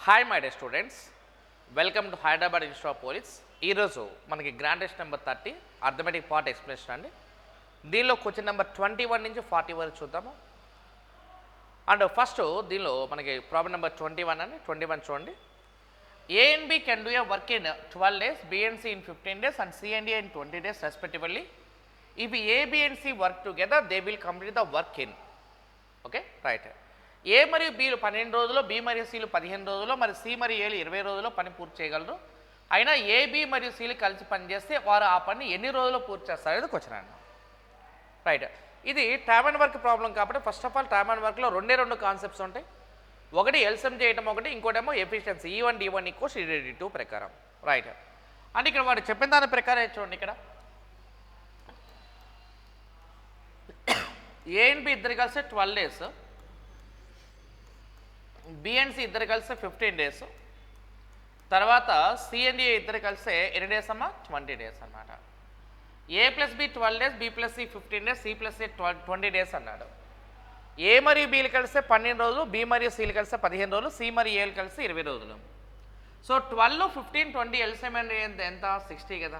Hi my day students, welcome to Hyderabad institute of police. ఈరోజు మనకి grand test number 30 arithmetic part explanation అండి. దీనిలో question number 21 నుంచి 40 వరకు చూద్దాము. అండ్ ఫస్ట్ దీనిలో మనకి ప్రాబ్లం నెంబర్ 21 అండి. 21 చూడండి. A and B can do a work in 12 days, B and C in 15 days and C and A in 20 days respectively. If A, B and C work together, they will complete the work in. Okay, right. ఏ మరియు బీలు 12 రోజుల్లో, B మరియు సిలు 15 రోజుల్లో, మరి C మరియు ఏలు 20 రోజుల్లో పని పూర్తి చేయగలరు. అయినా ఏ, బి మరియు సిలు కలిసి పనిచేస్తే వారు ఆ పని ఎన్ని రోజుల్లో పూర్తి చేస్తారు అనేది క్వశ్చన్ అండి. రైట్, ఇది టైమ్ అండ్ వర్క్ ప్రాబ్లం కాబట్టి first of all time and వర్క్లో రెండు కాన్సెప్ట్స్ ఉంటాయి. ఒకటి ఎల్సిఎం చేయడం, ఒకటి ఇంకోటేమో efficiency E1 D1 equals ED2 ప్రకారం. రైట్, అంటే ఇక్కడ వాడు చెప్పిన దాని ప్రకారం చూడండి. ఇక్కడ ఏ అండ్ బి ఇద్దరు కలిసి 12 డేస్, బి అండ్ సి ఇద్దరు కలిసి 15 డేస్, తర్వాత సి అండ్ ఏ ఇద్దరు కలిసి ఎన్ని డేస్ అమ్మా 20 డేస్ అన్నమాట. A plus B 12 days, B plus C 15 days, C plus A 20 days అన్నాడు. ఏ మరియు బీలు కలిస్తే 12 రోజులు, బి మరియు సిలు కలిస్తే 15 రోజులు, సి మరియు ఏలు కలిసి 20 రోజులు. సో 12, 15, 20 ఎల్సిఎం ఎంత 60 కదా.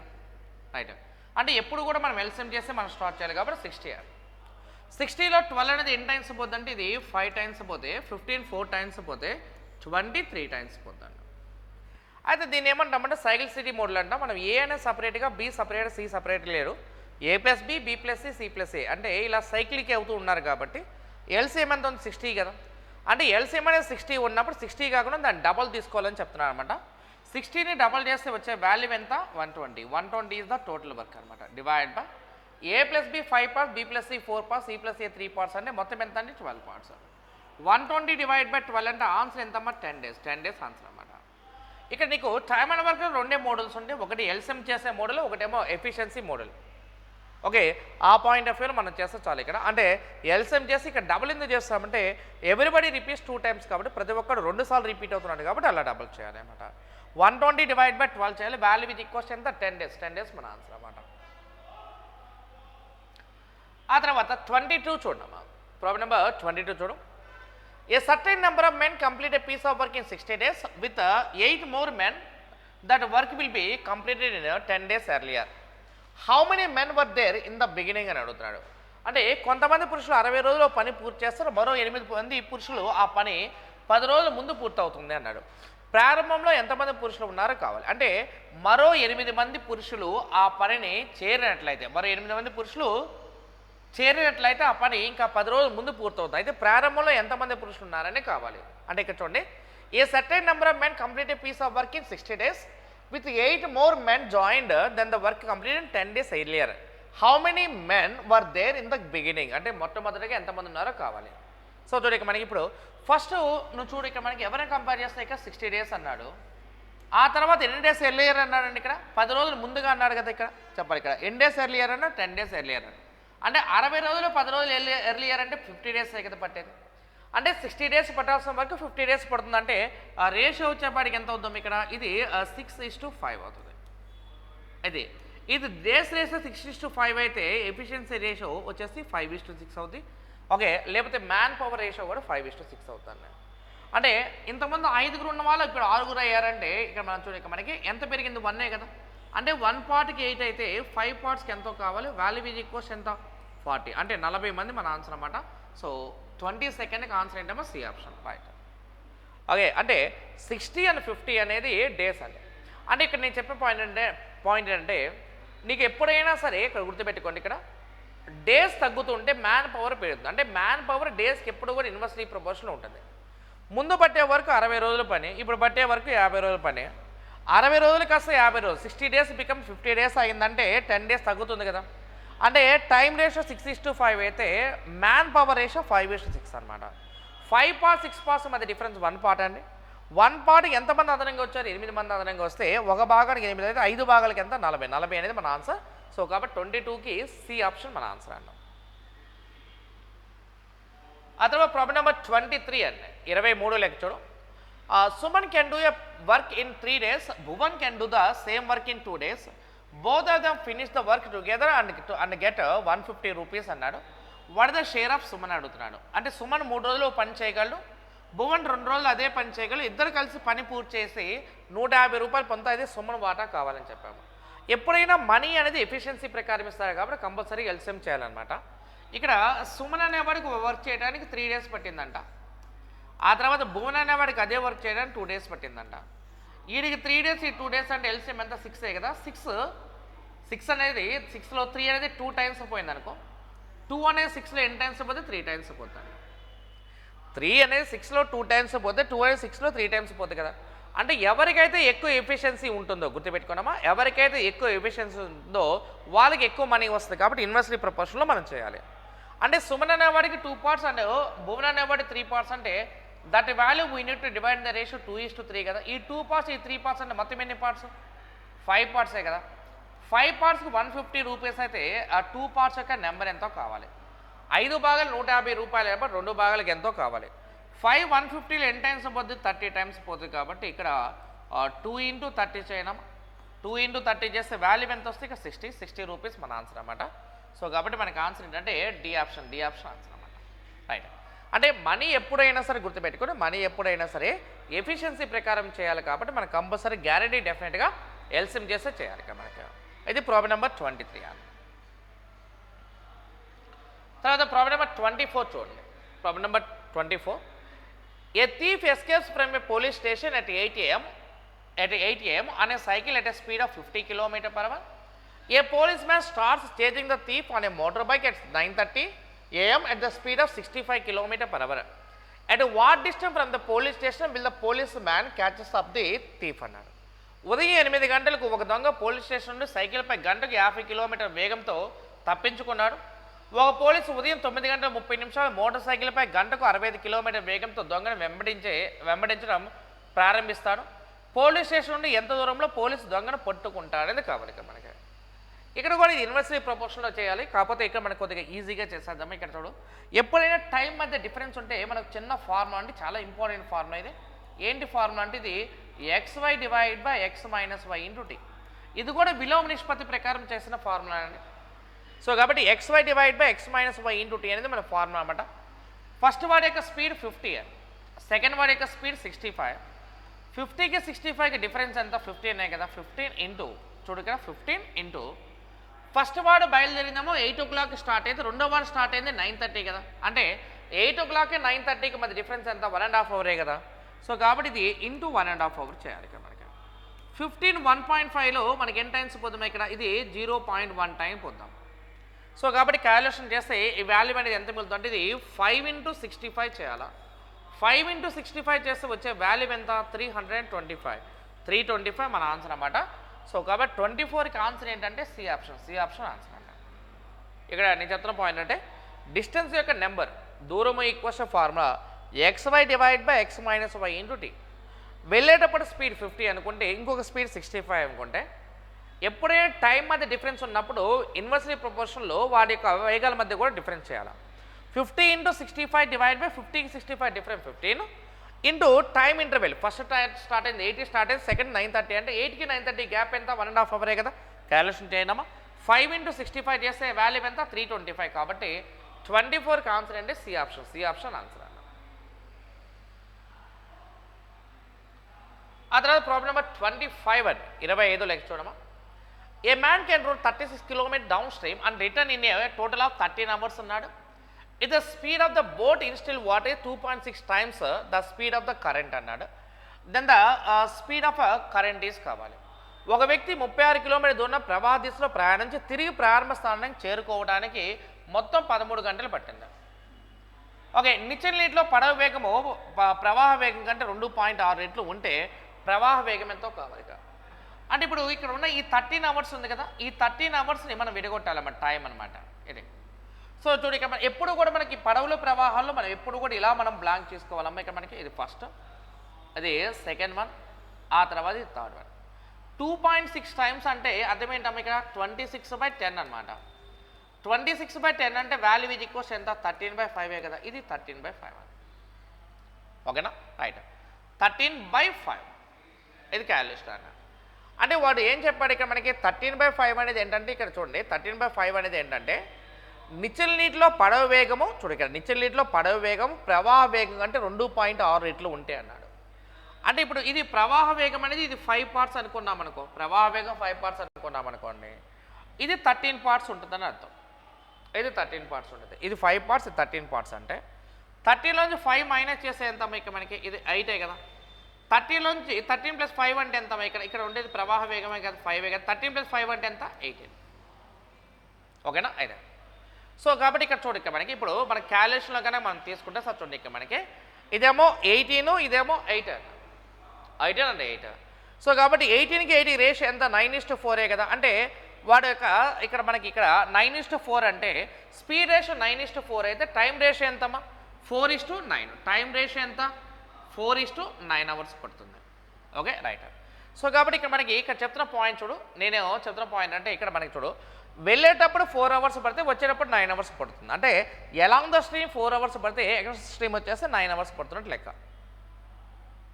రైట్, అంటే ఎప్పుడు కూడా మనం ఎల్సిఎం చేస్తే మనం స్టార్ట్ చేయాలి కాబట్టి 60. 60లో 12 అనేది ఎన్ని టైమ్స్ పోతుంది అంటే ఇది 5 టైమ్స్ పోతే, 15 4 టైమ్స్ పోతే, 20 3 టైమ్స్ పోతుంది. అయితే దీన్ని ఏమంటామంటే సైకిల్ సిటీ మోడల్ అంటాం. మనం ఏ అనేది సపరేట్గా, బి సపరేట్, సి సపరేట్ లేరు. A plus B, B plus C, C plus A అంటే ఇలా సైకిల్కి అవుతూ ఉన్నారు కాబట్టి ఎల్సిఎం ఎంత ఉంది 60 కదా. అంటే ఎల్సిఎం అనేది 60 ఉన్నప్పుడు 60 కాకుండా దాన్ని డబల్ తీసుకోవాలని చెప్తున్నారు అనమాట. 60ని డబల్ చేస్తే వచ్చే వాల్యూ ఎంత 120. 120 ఈజ్ ద టోటల్ వర్క్ అనమాట. Divide by A plus B 5 parts, B plus C 4 parts, C plus A 3 parts అంటే మొత్తం ఎంత అండి 12 పార్ట్స్. 120 డివైడ్ బై 12 అంటే ఆన్సర్ ఎంతమ్మా 10 డేస్. 10 డేస్ ఆన్సర్ అనమాట. ఇక్కడ నీకు టైమ్ అండ్ వర్క్లో రెండే మోడల్స్ ఉంటాయి. ఒకటి ఎల్సిఎం చేసే మోడల్, ఒకటేమో ఎఫిషియన్సీ మోడల్. ఓకే, ఆ పాయింట్ ఆఫ్ వ్యూలో మనం చేస్తే చాలు. ఇక్కడ అంటే ఎల్సిఎం చేసి ఇక్కడ డబుల్ ఎందుకు చేస్తామంటే ఎవ్రీబడి రిపీట్స్ 2 టైమ్స్ కాబట్టి ప్రతి ఒక్కరు 2 సార్లు రిపీట్ అవుతున్నాడు కాబట్టి అలా డబుల్ చేయాలి అనమాట. 120 డివైడ్ బై 12 చేయాలి. వాల్యూ విత్ ఈక్వల్స్ ఎంత 10 డేస్. 10 డేస్ మన ఆన్సర్ అనమాట. ఆ తర్వాత 22 చూడమ్మా. ప్రాబ్లం నెంబర్ 22 చూడు. A certain number of men complete a piece of work in 60 days with 8 more men that work will be completed in 10 days earlier. How many men were there in the beginning అని అడుగుతున్నాడు. అంటే కొంతమంది పురుషులు 60 రోజుల్లో పని పూర్తి చేస్తారు, మరో 8 మంది పురుషులు ఆ పని 10 రోజుల ముందు పూర్తవుతుంది అన్నాడు. ప్రారంభంలో ఎంతమంది పురుషులు ఉన్నారో కావాలి. అంటే మరో 8 మంది పురుషులు ఆ పనిని చేరినట్లయితే, మరో 8 మంది పురుషులు చేరినట్లయితే ఆ పని ఇంకా 10 రోజుల ముందు పూర్తవుతుంది. అయితే ప్రారంభంలో ఎంతమంది పురుషులు ఉన్నారని కావాలి. అంటే ఇక్కడ చూడండి, a certain number of men complete a piece of work in 60 days with 8 more men joined than the work completed in 10 days earlier. How many men were there in the beginning? అంటే మొట్టమొదటిగా ఎంతమంది ఉన్నారో కావాలి. So చూడు ఇక మనకి ఇప్పుడు first నువ్వు చూడు ఇక్కడ మనకి ఎవరైనా కంపేర్ చేస్తే ఇక్కడ 60 డేస్ అన్నాడు. ఆ తర్వాత ఎన్ని డేస్ ఎర్లియర్ అన్నాడండి. ఇక్కడ 10 రోజులు ముందుగా అన్నాడు కదా. ఇక్కడ చెప్పాలి, ఇక్కడ ఎన్ని డేస్ ఎర్లియర్ అన్నా 10 days ఎర్లియర్ అని. అంటే 60 రోజులు 10 రోజులు ఎర్లియర్ అంటే 50 డేస్ కదా పట్టేది. అంటే 60 డేస్ పట్టాల్సిన వరకు 50 డేస్ పడుతుంది. అంటే ఆ రేషియో వచ్చేపాటికి ఎంత అవుతాం ఇక్కడ, ఇది 6:5 అవుతుంది. ఇది డేస్ రేషియో 6:5 అయితే ఎఫిషియన్సీ రేషియో వచ్చేసి 5:6 అవుతుంది. ఓకే, లేకపోతే మ్యాన్ పవర్ రేషియో కూడా 5:6 అవుతుంది. అంటే ఇంతకుముందు 5 ఉన్న వాళ్ళు ఇప్పుడు 6 అయ్యారంటే ఇక్కడ మనం చూడ మనకి ఎంత పెరిగింది 1 కదా. అంటే 1 పార్ట్కి 8 అయితే 5 పార్ట్స్కి ఎంతో కావాలి. వాల్యూ ఈజ్ ఈక్వల్స్ ఎంత 40. అంటే 40 మంది మన ఆన్సర్ అన్నమాట. సో 22కి ఆన్సర్ ఏంటమ్మా సి ఆప్షన్. రైట్. ఓకే, అంటే 60 and 50 అనేది డేస్ అండి. అంటే ఇక్కడ నేను చెప్పే పాయింట్ ఏంటంటే నీకు ఎప్పుడైనా సరే ఇక్కడ గుర్తుపెట్టుకోండి, ఇక్కడ డేస్ తగ్గుతుంటే మ్యాన్ పవర్ పెరుగుతుంది. అంటే మ్యాన్ పవర్ డేస్కి ఎప్పుడు కూడా ఇన్వర్స్లీ ప్రపోర్షన్లో ఉంటుంది. ముందు పట్టే వరకు 60 రోజుల పని, ఇప్పుడు పట్టే వరకు 50 రోజుల పని. 60 రోజులు కాస్త 50 రోజులు, 60 డేస్ బికమ్ 50 డేస్ అయిందంటే 10 డేస్ తగ్గుతుంది కదా. అంటే టైం రేషియో 6:5 అయితే మ్యాన్ పవర్ రేషియో 5:6 అనమాట. 5 పార్ట్స్ 6 పార్ట్స్ మధ్య డిఫరెన్స్ 1 పార్ట్ అండి. 1 పార్ట్కి ఎంతమంది అదనంగా వచ్చారు 8 మంది అదనంగా వస్తే ఒక భాగానికి 8 అయితే 5 భాగాలకి ఎంత 40 అనేది మన ఆన్సర్. సో కాబట్టి 22కి సి ఆప్షన్ మన ఆన్సర్ అన్నాం. ఆ తర్వాత ప్రాబ్లం నెంబర్ 23 అండి. 23 లెక్క చూడు. Suman can do a work in 3 days, Bhuvan can do the same work in 2 days. Both of them finish the work together and get 150 rupees అన్నాడు. What the share of Suman అడుగుతున్నాడు. అంటే సుమన్ 3 రోజులు పని చేయగలడు, భువన్ 2 రోజులు అదే పని చేయగలరు, ఇద్దరు కలిసి పని పూర్తి చేసి 150 రూపాయలు పొందుతా, అది సుమన్ వాటా కావాలని చెప్పాము. ఎప్పుడైనా మనీ అనేది ఎఫిషియన్సీ ప్రకారం ఇస్తారు కాబట్టి కంపల్సరీ ఎల్సిఎం చేయాలన్నమాట. ఇక్కడ సుమన్ అనేవాడికి వర్క్ చేయడానికి 3 డేస్ పట్టిందంట, ఆ తర్వాత భువన్ అనేవాడికి అదే వర్క్ చేయడానికి 2 డేస్ పట్టిందంట. వీడికి 3 డేస్, ఈ 2 డేస్ అంటే ఎల్సిఎం ఎంత 6 కదా. 6 అనేది 6లో 3 అనేది 2 టైమ్స్ పోయింది అనుకో, 2 అనేది 6లో ఎన్ని టైమ్స్ పోతే 3 టైమ్స్ పోతుంది. 3 అనేది 6లో 2 టైమ్స్ పోతే 2 అనేది 6లో 3 టైమ్స్ పోతుంది కదా. అంటే ఎవరికైతే ఎక్కువ ఎఫిషియన్సీ ఉంటుందో గుర్తుపెట్టుకున్నామా, ఎవరికైతే ఎక్కువ ఎఫిషియన్సీ ఉంటుందో వాళ్ళకి ఎక్కువ మనీ వస్తుంది కాబట్టి ఇన్వర్స్లీ ప్రపోర్షన్లో మనం చేయాలి. అంటే సుమన్ అనేవాడికి 2 పార్ట్స్ అంటే భువన్ అనేవాడికి 3 పార్ట్స్ అంటే that value we need to divide the ratio 2:3 కదా. ఈ 2 పార్ట్స్, ఈ 3 పార్ట్స్ అంటే మొత్తం ఎన్ని పార్ట్స్? 5 పార్ట్సే కదా. 5 పార్ట్స్కి 150 రూపీస్ అయితే ఆ 2 పార్ట్స్ యొక్క నెంబర్ ఎంతో కావాలి. 5 భాగాలు 150 రూపాయలు కాబట్టి 2 భాగాలకు ఎంతో కావాలి. 5 150లో ఎన్ని టైమ్స్ పోతుంది? 30 టైమ్స్ పోతుంది కాబట్టి ఇక్కడ 2 × 30 చేయడం. 2 × 30 చేస్తే వాల్యూ ఎంత వస్తే ఇక 60 రూపీస్ మన ఆన్సర్ అన్నమాట. సో కాబట్టి మనకి ఆన్సర్ ఏంటంటే డి ఆప్షన్ ఆన్సర్ అన్నమాట. రైట్. అంటే మనీ ఎప్పుడైనా సరే గుర్తుపెట్టుకుని, మనీ ఎప్పుడైనా సరే ఎఫిషియన్సీ ప్రకారం చేయాలి కాబట్టి మనకు కంపల్సరీ గ్యారంటీ డెఫినెట్గా ఎల్సిఎం చేస్తే చేయాలి మనకి. ఇది ప్రాబ్లం నెంబర్ 23 అని. తర్వాత ప్రాబ్లం నెంబర్ 24 చూడండి. Problem number 24. A thief escapes from a police station at 8 a.m. on a cycle at a speed of 50 km/h. A policeman starts chasing the thief on a motorbike at 9:30 a.m. at the speed of 65 km/h. At what distance from the police station will the policeman catches up the thief అన్నాడు. ఉదయం 8 గంటలకు ఒక దొంగ police station నుండి సైకిల్పై గంటకు 50 కిలోమీటర్ల వేగంతో తప్పించుకున్నాడు. ఒక పోలీసు ఉదయం 9:30 మోటార్ సైకిల్పై గంటకు 65 కిలోమీటర్ల వేగంతో దొంగను వెంబడించడం ప్రారంభిస్తాడు. పోలీస్ స్టేషన్ నుండి ఎంత దూరంలో పోలీసు దొంగను పట్టుకుంటాడనేది కావాలి మనకి. ఇక్కడ కూడా ఇది ఇన్వర్స్లీ ప్రపోర్షన్లో చేయాలి, కాకపోతే ఇక్కడ మనకు కొద్దిగా ఈజీగా చేసేద్దాము. ఇక్కడ చూడు, ఎప్పుడైనా టైం మధ్య డిఫరెన్స్ ఉంటే మనకు చిన్న ఫార్ములా అంటే చాలా ఇంపార్టెంట్ ఫార్ములా ఇది. ఏంటి ఫార్ములా అంటే ఇది xy divide by x minus y into t. ఇది కూడా విలోమ నిష్పత్తి ప్రకారం చేసిన ఫార్ములా అండి. సో కాబట్టి xy divide by x minus y into t అనేది మన ఫార్ములా అన్నమాట. ఫస్ట్ వాడి యొక్క స్పీడ్ 50, సెకండ్ వాడి యొక్క స్పీడ్ 65. 50కి 65కి డిఫరెన్స్ ఎంత? 15 అనే కదా. 15 ఇంటూ చూడు ఇక్కడ 15 ఇంటూ ఫస్ట్ వాడు బయలుదేరిందేమో 8 o'clock స్టార్ట్ అయితే, రెండో వాడు స్టార్ట్ అయింది 9:30 కదా. అంటే 8 o'clock 9:30కి మధ్య డిఫరెన్స్ ఎంత? 1.5 అవరే కదా. సో కాబట్టి ఇది ఇంటూ 1.5 అవర్ చేయాలి ఇక్కడ మనకి. 15 1.5లో మనకి ఎన్ని టైమ్స్ పోదాం ఇక్కడ? ఇది 0.1 టైం పోద్దాం. సో కాబట్టి క్యాలిక్యులేషన్ చేస్తే ఈ వాల్యూ అనేది ఎంత మిగులుతుంది అంటే ఇది 5 × 65 చేయాలా. 5 × 65 చేస్తే వచ్చే వాల్యూ ఎంత? 325. 325 మన ఆన్సర్ అన్నమాట. సో కాబట్టి 24కి ఆన్సర్ ఏంటంటే సి ఆప్షన్ ఆన్సర్ అంట. ఇక్కడ నేను చెప్తున్న పాయింట్ అంటే డిస్టెన్స్ యొక్క నెంబర్ దూరము equals formula xy divide by x minus y into t. వెళ్ళేటప్పుడు స్పీడ్ 50 అనుకుంటే ఇంకొక స్పీడ్ 65 అనుకుంటే ఎప్పుడైనా టైం మధ్య డిఫరెన్స్ ఉన్నప్పుడు ఇన్వర్స్లీ ప్రపోర్షన్లో వాడి యొక్క వేగాల మధ్య కూడా డిఫరెన్స్ చేయాలి. 50 × 65 డివైడ్ బై 50కి 65 difference 15 into time interval. First start అయింది 8 స్టార్ట్ అయింది, సెకండ్ 9:30 అంటే 8కి 9:30 గ్యాప్ ఎంత? 1.5 అవరే కదా. క్యాలిక్యులేషన్ చేయడమా. 5 × 65 చేస్తే వాల్యూ ఎంత? 325. కాబట్టి 24కి ఆన్సర్ అంటే సి ఆప్షన్ ఆన్సర్ అన్న. ఆ తర్వాత ప్రాబ్లం నెంబర్ 25 అండి. 25 లెక్క చూడమా. A man can rowed 36 km downstream and return in a total of 13 hours అన్నాడు. It the speed of the boat in still water 2.6 times the speed of the current అన్నాడు. Then the speed of current is కావాలి. ఒక వ్యక్తి 36 kilometre దూరం ప్రవాహ దిశలో ప్రయాణించి తిరిగి ప్రారంభ స్థానానికి చేరుకోవడానికి మొత్తం 13 గంటలు పట్టింది. ఓకే, నిచ్చెన నీటిలో పడవ వేగము ప్రవాహ వేగం కంటే 2.6 రెట్లు ఉంటే ప్రవాహ వేగం ఎంతో కావాలి. అంటే ఇప్పుడు ఇక్కడ ఉన్న ఈ 13 hours ఉంది కదా, ఈ 13 hoursని మనం విడగొట్టాలన్నమాట, టైం అనమాట ఇది. సో చూడు ఇక్కడ ఎప్పుడు కూడా మనకి పడవల ప్రవాహాల్లో మనం ఎప్పుడు కూడా ఇలా మనం బ్లాంక్ చేసుకోవాలమ్మా. ఇక్కడ మనకి ఇది ఫస్ట్, అది సెకండ్ వన్, ఆ తర్వాత ఇది థర్డ్ వన్. 2.6 times అంటే అర్థమేంటమ్మా ఇక్కడ 26/10 అనమాట. 26/10 అంటే వాల్యూ ఈజ్ ఈక్వల్స్ ఎంత? 13/5 కదా. ఇది 13/5 ఓకేనా. రైట్, 13/5 ఇది క్యాలిక్యులేషన్ అన్న. అంటే వాడు ఏం చెప్పాడు ఇక్కడ మనకి 13/5 అనేది ఏంటంటే ఇక్కడ చూడండి 13/5 అనేది ఏంటంటే నిశ్చల నీటిలో పడవ వేగము చూడు ఇక్కడ నిశ్చల నీటిలో పడవ వేగం ప్రవాహ వేగం అంటే 2.6 రెట్లు ఉంటాయి అన్నాడు. అంటే ఇప్పుడు ఇది ప్రవాహ వేగం అనేది ఇది 5 పార్ట్స్ అనుకున్నాం అనుకో, ప్రవాహ వేగం 5 పార్ట్స్ అనుకున్నాం అనుకోండి, ఇది 13 పార్ట్స్ ఉంటుందని అర్థం. ఇది 13 పార్ట్స్ ఉంటుంది, ఇది 5 పార్ట్స్, ఇది 13 పార్ట్స్. అంటే 13లోంచి 5 మైనస్ చేస్తే ఎంత మనకి ఇది 8 కదా. 13లోంచి 13 + 5 అంటే ఎంత ఇక్కడ ఉండేది ప్రవాహ వేగమే కదా 5 కదా. 13 + 5 అంటే ఎంత 18. ఓకేనా అయితే. సో కాబట్టి ఇక్కడ చూడు ఇక్కడ మనకి ఇప్పుడు మన క్యాలిక్యులేషన్లో కనుక మనం తీసుకుంటే సార్ చూడండి ఇక్కడ మనకి ఇదేమో 18 ఇదేమో 8 అండి 8. సో కాబట్టి 18కి 8 రేషియో ఎంత 9:4 కదా. అంటే వాడు యొక్క ఇక్కడ మనకి ఇక్కడ 9:4 అంటే స్పీడ్ రేషియో 9:4 అయితే టైం రేషియో ఎంతమ్మా 4:9. టైం రేషియో ఎంత 4:9 అవర్స్ పడుతుంది. Okay right. సో కాబట్టి ఇక్కడ మనకి ఇక్కడ చెప్తున్న పాయింట్ చూడు, నేనేమో చెప్తున్న పాయింట్ అంటే ఇక్కడ మనకి చూడు వెళ్ళేటప్పుడు 4 అవర్స్ పడితే వచ్చేటప్పుడు 9 అవర్స్ పడుతుంది. అంటే ఎలాంగ్ ద స్ట్రీమ్ 4 అవర్స్ పడితే ఎగైన్స్ స్ట్రీమ్ వచ్చేస్తే 9 అవర్స్ పడుతున్నట్టు లెక్క.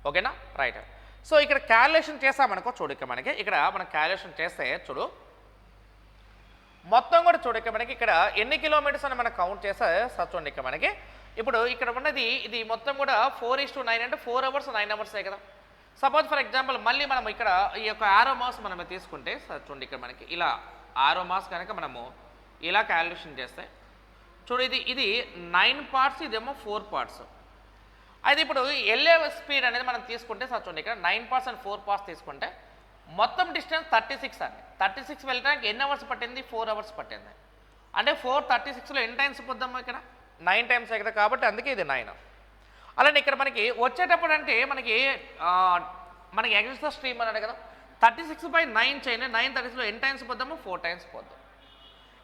ఓకేనా రైట్. సో ఇక్కడ క్యాలిక్యులేషన్ చేసామనుకో చూడు ఇక్కడ మనకి ఇక్కడ మనం క్యాలిక్యులేషన్ చేస్తే చూడు మొత్తం కూడా చూడు ఇక్కడ మనకి ఇక్కడ ఎన్ని కిలోమీటర్స్ అని మనం కౌంట్ చేస్తే సార్ చూడండి ఇక్కడ మనకి ఇప్పుడు ఇక్కడ ఉన్నది ఇది మొత్తం కూడా 4:9 అంటే 4 అవర్స్ 9 అవర్సే కదా. సపోజ్ ఫర్ ఎగ్జాంపుల్ మళ్ళీ మనం ఇక్కడ ఈ యొక్క ఆరో మాస్ మనం తీసుకుంటే సార్ చూడండి ఇక్కడ మనకి ఇలా ఆరో మాస్ కనుక మనము ఇలా క్యాలిక్యులేషన్ చేస్తే చూడు ఇది 9 పార్ట్స్ ఇదేమో 4 పార్ట్స్. అయితే ఇప్పుడు వెళ్ళే స్పీడ్ అనేది మనం తీసుకుంటే సార్ చూడండి ఇక్కడ 9 పార్ట్స్ అండ్ 4 పార్ట్స్ తీసుకుంటే మొత్తం డిస్టెన్స్ 36 అండి. 36 వెళ్ళడానికి ఎన్ని అవర్స్ పట్టింది 4 అవర్స్ పట్టింది. అంటే 4:36లో ఎన్ని టైమ్స్ పొద్దాము ఇక్కడ 9 టైమ్స్ కదా. కాబట్టి అందుకే ఇది 9. అలానే ఇక్కడ మనకి వచ్చేటప్పుడు అంటే మనకి ఎగ్జిస్ట్ ద స్ట్రీమ్ అన్నాడు కదా 36/9 చేయండి. 9:36లో ఎన్ని టైమ్స్ పోద్దాము 4 టైమ్స్ పోద్దాం.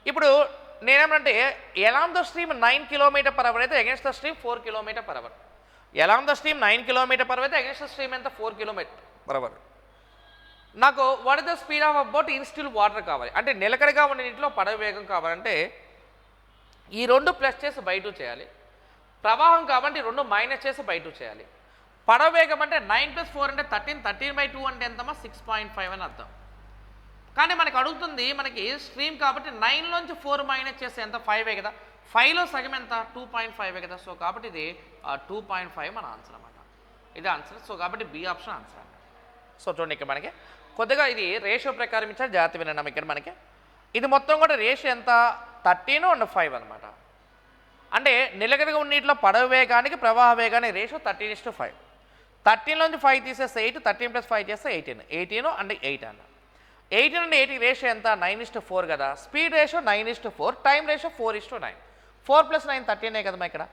ఇప్పుడు నేనేమంటే ఎలాంగ్ ద స్ట్రీమ్ 9 km/h అయితే against the stream 4 km/h. Along the stream 9 km/h అయితే అగైన్స్ ద స్ట్రీమ్ ఎంత 4 km/h. నాకు what is the speed of about in still water కావాలి అంటే నిలకడగా ఉన్న నీటిలో పడవ వేగం కావాలంటే ఈ 2 ప్లస్ చేసి బై 2 చేయాలి. ప్రవాహం కాబట్టి 2 మైనస్ చేసి బై 2 చేయాలి. పడవ వేగం అంటే 9 + 4 అంటే 13. 13/2 అంటే ఎంతమా 6.5 అని అర్థం. కానీ మనకి అడుగుతుంది మనకి స్ట్రీమ్ కాబట్టి 9లోంచి 4 మైనస్ చేస్తే ఎంత 5 కదా. 5లో సగం ఎంత 2.5 కదా. సో కాబట్టి ఇది 2.5 మన ఆన్సర్ అన్నమాట. ఇది ఆన్సర్. సో కాబట్టి బి ఆప్షన్ ఆన్సర్ అన్నమాట. సో చూడండి ఇక్కడ మనకి కొద్దిగా ఇది రేషియో ప్రకారం ఇచ్చారు, జాగ్రత్త వినడం ఇక్కడ మనకి ఇది మొత్తం కూడా రేషియో ఎంత 13 and 5 అనమాట. అంటే నిలకడగా ఉన్న నీటిలో పడవ వేగానికి ప్రవాహ వేగానికి రేషియో 13:5. 13లోంచి 5 తీసేస్తే 8, 13 + 5 చేస్తే 18. 18 and 8 అన్న 18 and 8 రేషియో ఎంత 9:4 కదా. Speed ratio 9:4, time ratio 4:9. 4 + 9 13 కదమ్మా ఇక్కడ.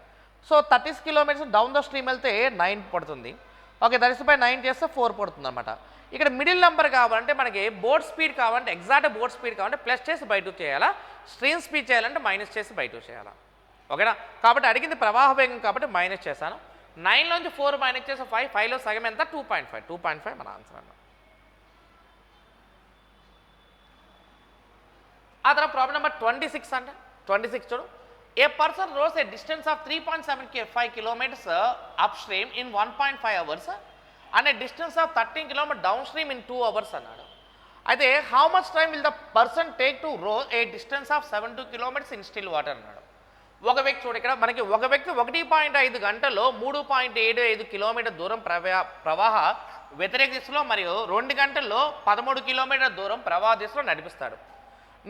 So 36 kilometres down the stream వెళ్తే 9 పడుతుంది. ఓకే 36/9 చేస్తే 4 పడుతుంది అనమాట. ఇక్కడ మిడిల్ నెంబర్ కావాలంటే మనకి బోట్ స్పీడ్ కావాలంటే ఎగ్జాక్ట్ బోట్ స్పీడ్ కావాలంటే ప్లస్ చేసి బై 2 చేయాలా, స్ట్రీమ్ స్పీడ్ చేయాలంటే మైనస్ చేసి బై 2 చేయాలా. ఓకేనా. కాబట్టి అడిగింది ప్రవాహ వేగం కాబట్టి మైనస్ చేశాను. 9లోంచి 4 మైనస్ చేసి 5, 5లో సగం ఎంత 2.5. 2.5 మన ఆన్సర్ అన్న. ఆ తర్వాత ప్రాబ్లం నెంబర్ 26 అంటే 26 చూడు. A person rows a distance of 3.75 kilometers upstream in 1.5 hours and a distance of 13 km downstream in 2 hours అన్నాడు. అయితే how much time will the person take to row a distance of 72 kilometers in still water అన్నాడు. ఒక వ్యక్తి చూడు ఇక్కడ మనకి ఒక వ్యక్తి 1.5 గంటల్లో 3.75 కిలోమీటర్ దూరం ప్రవాహ వ్యతిరేక దిశలో మరియు 2 గంటల్లో 13 కిలోమీటర్ దూరం ప్రవాహ దిశలో నడిపిస్తాడు.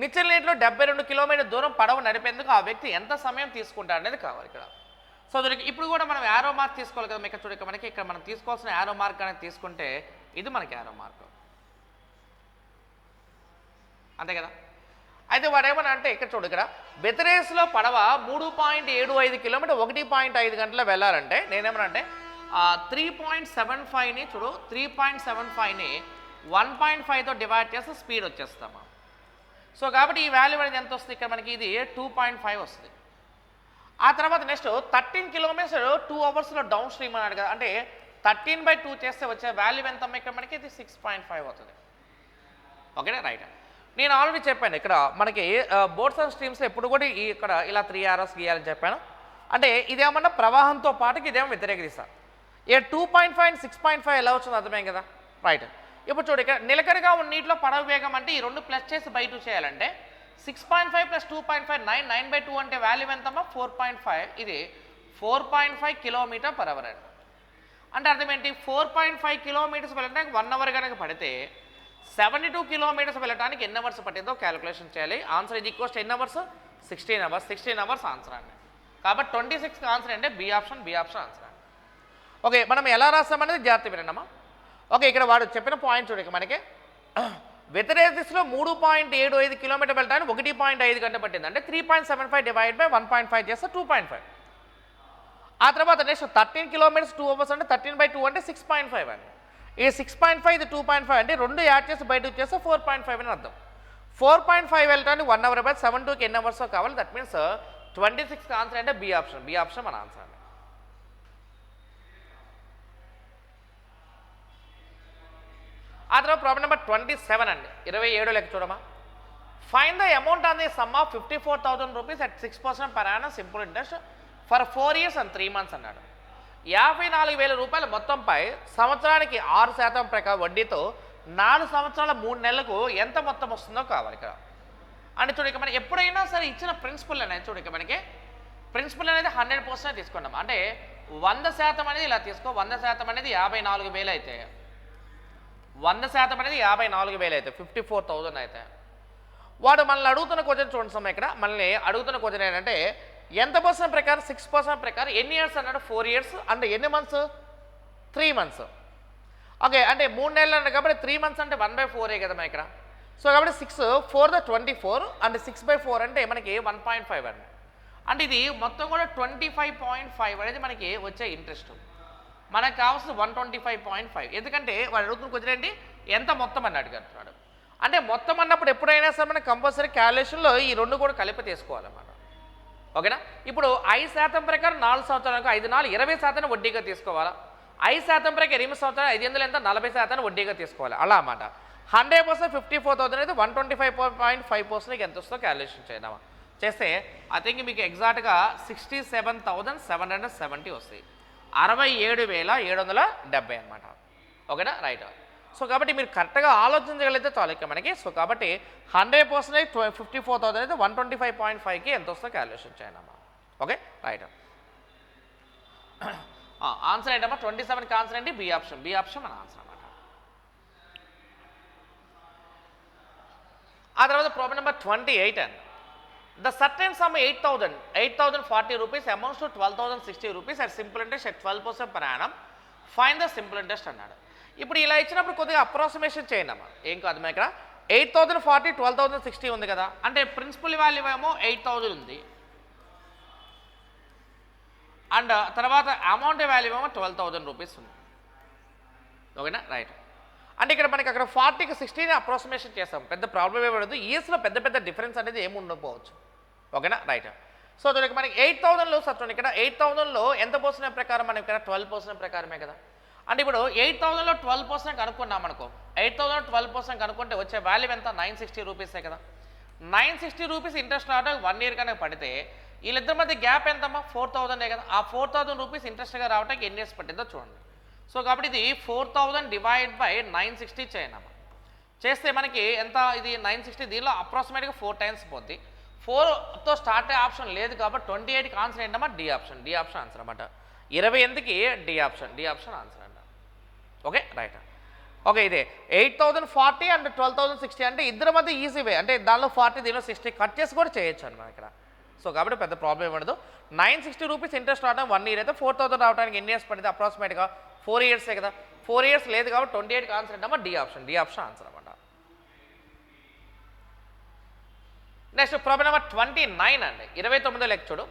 నిశ్చల నీటిలో 72 కిలోమీటర్ దూరం పడవ నడిపేందుకు ఆ వ్యక్తి ఎంత సమయం తీసుకుంటాడు అనేది కావాలి ఇక్కడ. సో దీనికి ఇప్పుడు కూడా మనం యారో మార్క్ తీసుకోవాలి కదా. ఇక్కడ చూడ మనకి ఇక్కడ మనం తీసుకోవాల్సిన యారో మార్క్ అనేది తీసుకుంటే ఇది మనకి యారో మార్క్ అంతే కదా. అయితే వాడు ఏమన్నా అంటే ఇక్కడ చూడు ఇక్కడ బెతరేస్లో పడవ 3.75 కిలోమీటర్ 1.5 గంటల్లో వెళ్ళాలంటే నేనేమన్నా అంటే 3.75ని చూడు 3.75ని 1.5తో డివైడ్ చేస్తే స్పీడ్ వచ్చేస్తామా. సో కాబట్టి ఈ వాల్యూ అనేది ఎంత వస్తుంది ఇక్కడ మనకి ఇది 2.5 వస్తుంది. ఆ తర్వాత next 13 kilometers 2 hours down stream అన్నాడు కదా. అంటే 13/2 చేస్తే వచ్చే వాల్యూ ఎంత ఇక్కడ మనకి ఇది 6.5 అవుతుంది. ఓకేనా రైట్. నేను ఆల్రెడీ చెప్పాను ఇక్కడ మనకి బోట్స్ అండ్ స్ట్రీమ్స్ ఎప్పుడు కూడా ఇక్కడ ఇలా 3 arrows గీయాలని చెప్పాను. అంటే ఇదేమన్నా ప్రవాహంతో పాటుకి ఇదేమో వ్యతిరేక దిశ. 2.5 and 6.5 ఎలా వచ్చింది అర్థమే కదా రైట్. ఇప్పుడు చూడు ఇక్కడ నిలకడగా ఉన్న నీటిలో పడవ వేగం అంటే ఈ 2 ప్లస్ చేసి బై 2 చేయాలంటే 6.5 ప్లస్ 2.5 9/2 అంటే వాల్యూ ఎంతమ్మా 4.5. ఇది 4.5 కిలోమీటర్ పర్ అవర్ అండి. అంటే అర్థం ఏంటి 4.5 కిలోమీటర్స్ వెళ్ళడానికి 1 అవర్ కనుక పడితే 72 కిలోమీటర్స్ వెళ్ళడానికి ఎన్ని అవర్స్ పట్టిందో క్యాలిక్యులేషన్ చేయాలి. ఆన్సర్ ఇది ఈక్వల్స్ ఎన్ని అవర్స్ 16 అవర్స్. 16 అవర్స్ ఆన్సర్ అండి. కాబట్టి 26 ఆన్సర్ అంటే బి ఆప్షన్ ఆన్సర్ అండి. ఓకే, మనం ఎలా రాస్తామనేది జాగ్రత్త వినండమ్మా. ఓకే, ఇక్కడ వాడు చెప్పిన పాయింట్ చూడక మనకి వ్యతిరేక దిశలో 3.75 కిలోమీటర్ వెళ్ళడానికి 1.5 గంట పట్టింది. అంటే 3.75 డివైడ్ బై 1.5 చేస్తే 2.5. ఆ తర్వాత నెక్స్ట్ 13 కిలోమీటర్స్ 2 అవర్స్ అంటే 13/2 అంటే 6.5 అండి. ఈ 6.5 ఇది 2.5 అంటే రెండు యాడ్ చేసి బయట వచ్చేస్తే 4.5 అని అర్థం. 4.5 వెళ్ళడానికి 1 అవర్ బై 7-2కి ఎన్ని అవర్స్ కావాలి. దట్ మీన్స్ 26 ఆన్సర్ అంటే బి ఆప్షన్ మన ఆన్సర్ అండి. ఆ తర్వాత ప్రాబ్లం నెంబర్ 27 అండి. 27 లెక్క చూడమా. Find the amount on the sum of 54,000 rupees at 6% per annum simple interest for 4 years and 3 months అన్నాడు. 54,000 రూపాయల మొత్తంపై సంవత్సరానికి 6% ప్రకారం వడ్డీతో 4 సంవత్సరాల 3 నెలలకు ఎంత మొత్తం వస్తుందో కావాలి ఇక్కడ. అంటే చూడక మనకి ఎప్పుడైనా సరే ఇచ్చిన ప్రిన్సిపల్ అనేది చూడక మనకి ప్రిన్సిపల్ అనేది 100% తీసుకున్నాం. అంటే 100% అనేది ఇలా తీసుకో. 100% అనేది 54,000 అయితే 100% అనేది 54,000 అయితే 54,000 అయితే వాడు మనల్ని అడుగుతున్న క్వశ్చన్ చూడండి సమయం. ఇక్కడ మనల్ని అడుగుతున్న క్వశ్చన్ ఏంటంటే ఎంత పర్సెంట్ ప్రకారం 6% ప్రకారం ఎన్ని ఇయర్స్ అన్నాడు 4 years అంటే ఎన్ని మంత్స్ 3 months. ఓకే, అంటే 3 నెలలు అన్నాడు కాబట్టి 3 months అంటే 1/4 కదా ఇక్కడ. సో కాబట్టి 6 4 the 24 అండ్ 6/4 అంటే మనకి 1.5 అండి. అంటే ఇది మొత్తం కూడా 25.5 అనేది మనకి వచ్చే ఇంట్రెస్ట్. మనకు కావాల్సిన 125.5. ఎందుకంటే వాడు అడుగుతున్న క్వశ్చన్ ఏంటి ఎంత మొత్తం అని అడుగుతున్నాడు. అంటే మొత్తం అన్నప్పుడు ఎప్పుడైనా సరే మనకి కంపల్సరీ క్యాలిక్యులేషన్లో ఈ రెండు కూడా కలిపి తీసుకోవాలన్నమాట. ఓకేనా. ఇప్పుడు 5% ప్రకారం 4 సంవత్సరాలకు 5×4 20% వడ్డీగా తీసుకోవాలా. 5% ప్రకారం 8 సంవత్సరాలు 5 ఎంత 40% వడ్డీగా తీసుకోవాలి అలా అన్నమాట. 100% 54,000 అయితే 125.5% ఎంత వస్తుందో క్యాలిక్యులేషన్ చేద్దామా. చేస్తే ఐ థింక్ మీకు ఎగ్జాక్ట్గా 67,770 వస్తాయి. 67,770 అనమాట. ఓకేనా, రైట్. సో కాబట్టి మీరు కరెక్ట్గా ఆలోచించగలిగితే చాలు ఇక మనకి. సో కాబట్టి 100% 54,000 అయితే 125.5కి ఎంత వస్తుందో క్యాలిక్యులేషన్ చేయండి అమ్మా. Okay, right. ఆన్సర్ ఏంటమ్మా 27కి ఆన్సర్ ఏంటి బి ఆప్షన్ మన ఆన్సర్ అనమాట. ఆ తర్వాత ప్రాబ్లం నెంబర్ 28 అండి. The certain sum 8,040 rupees amounts to 12,060 rupees at simple interest at 12% per annum. Find the simple interest అన్నాడు. ఇప్పుడు ఇలా ఇచ్చినప్పుడు కొద్దిగా అప్రాక్సిమేషన్ చేయండి అమ్మా. ఏం కాదు మా ఇక్కడ 8,040 12,060 ఉంది కదా. అంటే ప్రిన్సిపల్ వాల్యూ ఏమో 8,000 ఉంది అండ్ తర్వాత అమౌంట్ వాల్యూ ఏమో 12,000 రూపీస్ ఉంది. ఓకేనా, రైట్. అంటే ఇక్కడ మనకి అక్కడ 40కి 60 అప్రాక్సిమేషన్ చేస్తాం. పెద్ద ప్రాబ్లం ఏమడదు. ఇయర్స్లో పెద్ద డిఫరెన్స్ అనేది ఏమి ఉండకపోవచ్చు. ఓకేనా, రైట్. సో దానికి మనకి 8,000లో సత్వం ఇక్కడ 8,000లో ఎంత పర్సెంట్ ప్రకారం మనకి ఇక్కడ 12% ప్రకారమే కదా. అంటే ఇప్పుడు 8,000లో 12% కనుక్కున్నాం అనుకో. 8,000లో 12% కనుక్కుంటే వచ్చే వాల్యూ ఎంత 960 రూపీసే కదా. 960 రూపీస్ ఇంట్రెస్ట్ రావడానికి 1 year కనుక పడితే వీళ్ళిద్దరి మధ్య గ్యాప్ ఎంతమ్మా 4,000 కదా. ఆ 4,000 రూపీస్ ఇంట్రెస్ట్గా రావడానికి ఎన్ని ఇయర్స్ పట్టిందో చూడండి. సో కాబట్టి ఇది 4,000 డివైడ్ బై 960 చేయండి అమ్మా. చేస్తే మనకి ఎంత ఇది 960 దీనిలో అప్రాక్సిమేట్గా 4 times పోద్ది. 4తో స్టార్ట్ అయ్యే ఆప్షన్ లేదు కాబట్టి 28కి ఆన్సర్ ఏంటమ్మా డి ఆప్షన్ ఆన్సర్ అన్నమాట. 28కి డి ఆప్షన్ ఆన్సర్ అంట. Okay, right. ఓకే, ఇదే 8,040 అండ్ 12,060 అంటే ఇద్దరి మధ్య ఈజీ వే. అంటే దానిలో 40 దీనిలో 60 కట్ చేసి కూడా చేయొచ్చు అన్నమాట ఇక్కడ. సో కాబట్టి పెద్ద ప్రాబ్లం ఏమడదు. 960 రూపీస్ ఇంట్రెస్ట్ రావడానికి 1 year అయితే 4,000 రావడానికి ఎన్ని ఇయర్స్ పడితే అప్రాక్సిమేట్గా 4 years కదా. 4 years లేదు కాబట్టి 28కి ఆన్సర్ ఏంటమ్మా డి ఆప్షన్ ఆన్సర్ అన్నమాట. నెక్స్ట్ ప్రాబ్లం నెంబర్ 29 అండి. 29 లెక్క చూడు.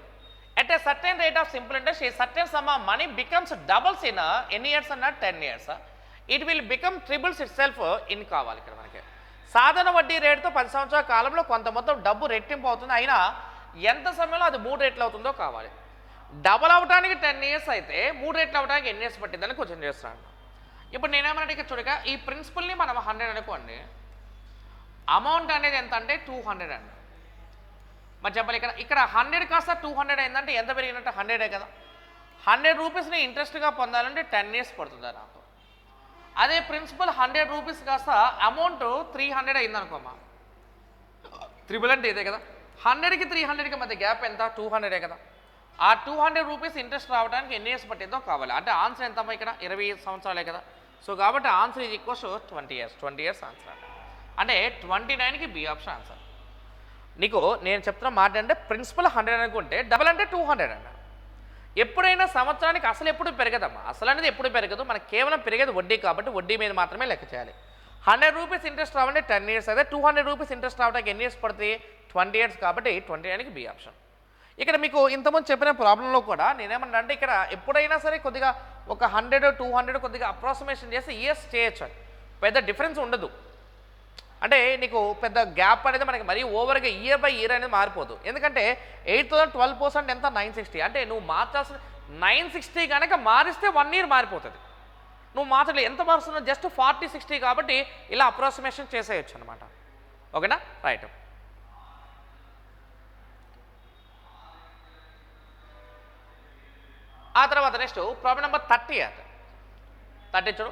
At a certain rate of simple interest, a certain sum of money becomes doubles in ఎన్ని ఇయర్స్ అన్నా 10 years. It will become triples itself in కావాలి ఇక్కడ మనకి. సాధారణ వడ్డీ రేటుతో 10 సంవత్సరాల కాలంలో కొంత మొత్తం డబ్బు రెట్టింపు అవుతుంది. అయినా ఎంత సమయంలో అది 3 రెట్లు అవుతుందో కావాలి. డబల్ అవడానికి 10 years అయితే 3 రెట్లు అవడానికి ఎన్ని ఇయర్స్ పట్టిందని క్వశ్చన్ చేస్తున్నాను. ఇప్పుడు నేనేమన్నా ఇక్కడ చూడక ఈ ప్రిన్సిపల్ని మనం 100 అనుకోండి. అమౌంట్ అనేది ఎంత అంటే 200 అండి. మరి చెప్పాలి ఇక్కడ 100 కాస్త 200 అయిందంటే ఎంత పెరిగినట్టు 100 కదా. 100 రూపీస్ని ఇంట్రెస్ట్గా పొందాలంటే 10 years పడుతుందా నాకు. అదే ప్రిన్సిపల్ 100 రూపీస్ కాస్త అమౌంట్ 300 అయిందనుకోమా. త్రిబుల్ అంటే ఇదే కదా. 100కి 300కి మధ్య గ్యాప్ ఎంత? 200 కదా. ఆ 200 రూపీస్ ఇంట్రెస్ట్ రావడానికి ఎన్ని ఇయర్స్ పట్టిందో కావాలి. అంటే ఆన్సర్ ఎంతమ్మా ఇక్కడ? 20 సంవత్సరాలే కదా. సో కాబట్టి answer is equals 20 years. 20 years answer అంటే 29కి బి ఆప్షన్ ఆన్సర్. నీకు నేను చెప్తున్న మాట అంటే ప్రిన్సిపల్ 100 అనుకుంటే డబల్ అంటే 200 అన్న. ఎప్పుడైనా సంవత్సరానికి అసలు ఎప్పుడు పెరగదమ్మా. అసలు అనేది ఎప్పుడు పెరగదు, మనకు కేవలం పెరిగేది వడ్డీ కాబట్టి వడ్డీ మీద మాత్రమే లెక్క చేయాలి. 100 రూపీస్ ఇంట్రెస్ట్ రావాలంటే 10 ఇయర్స్ అయితే 200 రూపీస్ ఇంట్రెస్ట్ రావడానికి ఎన్ని ఇయర్స్ పడుతుంది? 20 ఇయర్స్ కాబట్టి 29కి బి ఆప్షన్. ఇక్కడ మీకు ఇంతకుముందు చెప్పిన ప్రాబ్లంలో కూడా నేనేమన్నా అంటే ఇక్కడ ఎప్పుడైనా సరే కొద్దిగా ఒక 100 200 కొద్దిగా అప్రాక్సిమేషన్ చేసి ఇయర్స్ చేయొచ్చు, పెద్ద డిఫరెన్స్ ఉండదు. అంటే నీకు పెద్ద గ్యాప్ అనేది మనకి మరీ ఓవర్గా ఇయర్ బై ఇయర్ అనేది మారిపోదు. ఎందుకంటే 8,000 12% ఎంత? 960. అంటే నువ్వు మార్చాల్సిన 960 కనుక మారిస్తే 1 ఇయర్ మారిపోతుంది. నువ్వు మార్చలేదు, ఎంత మారుస్తున్నావు? జస్ట్ 40-60 కాబట్టి ఇలా అప్రాక్సిమేషన్ చేసేయచ్చు అనమాట. ఓకేనా? రైట్. ఆ తర్వాత నెక్స్ట్ ప్రాబ్లం నెంబర్ 30 చూడు.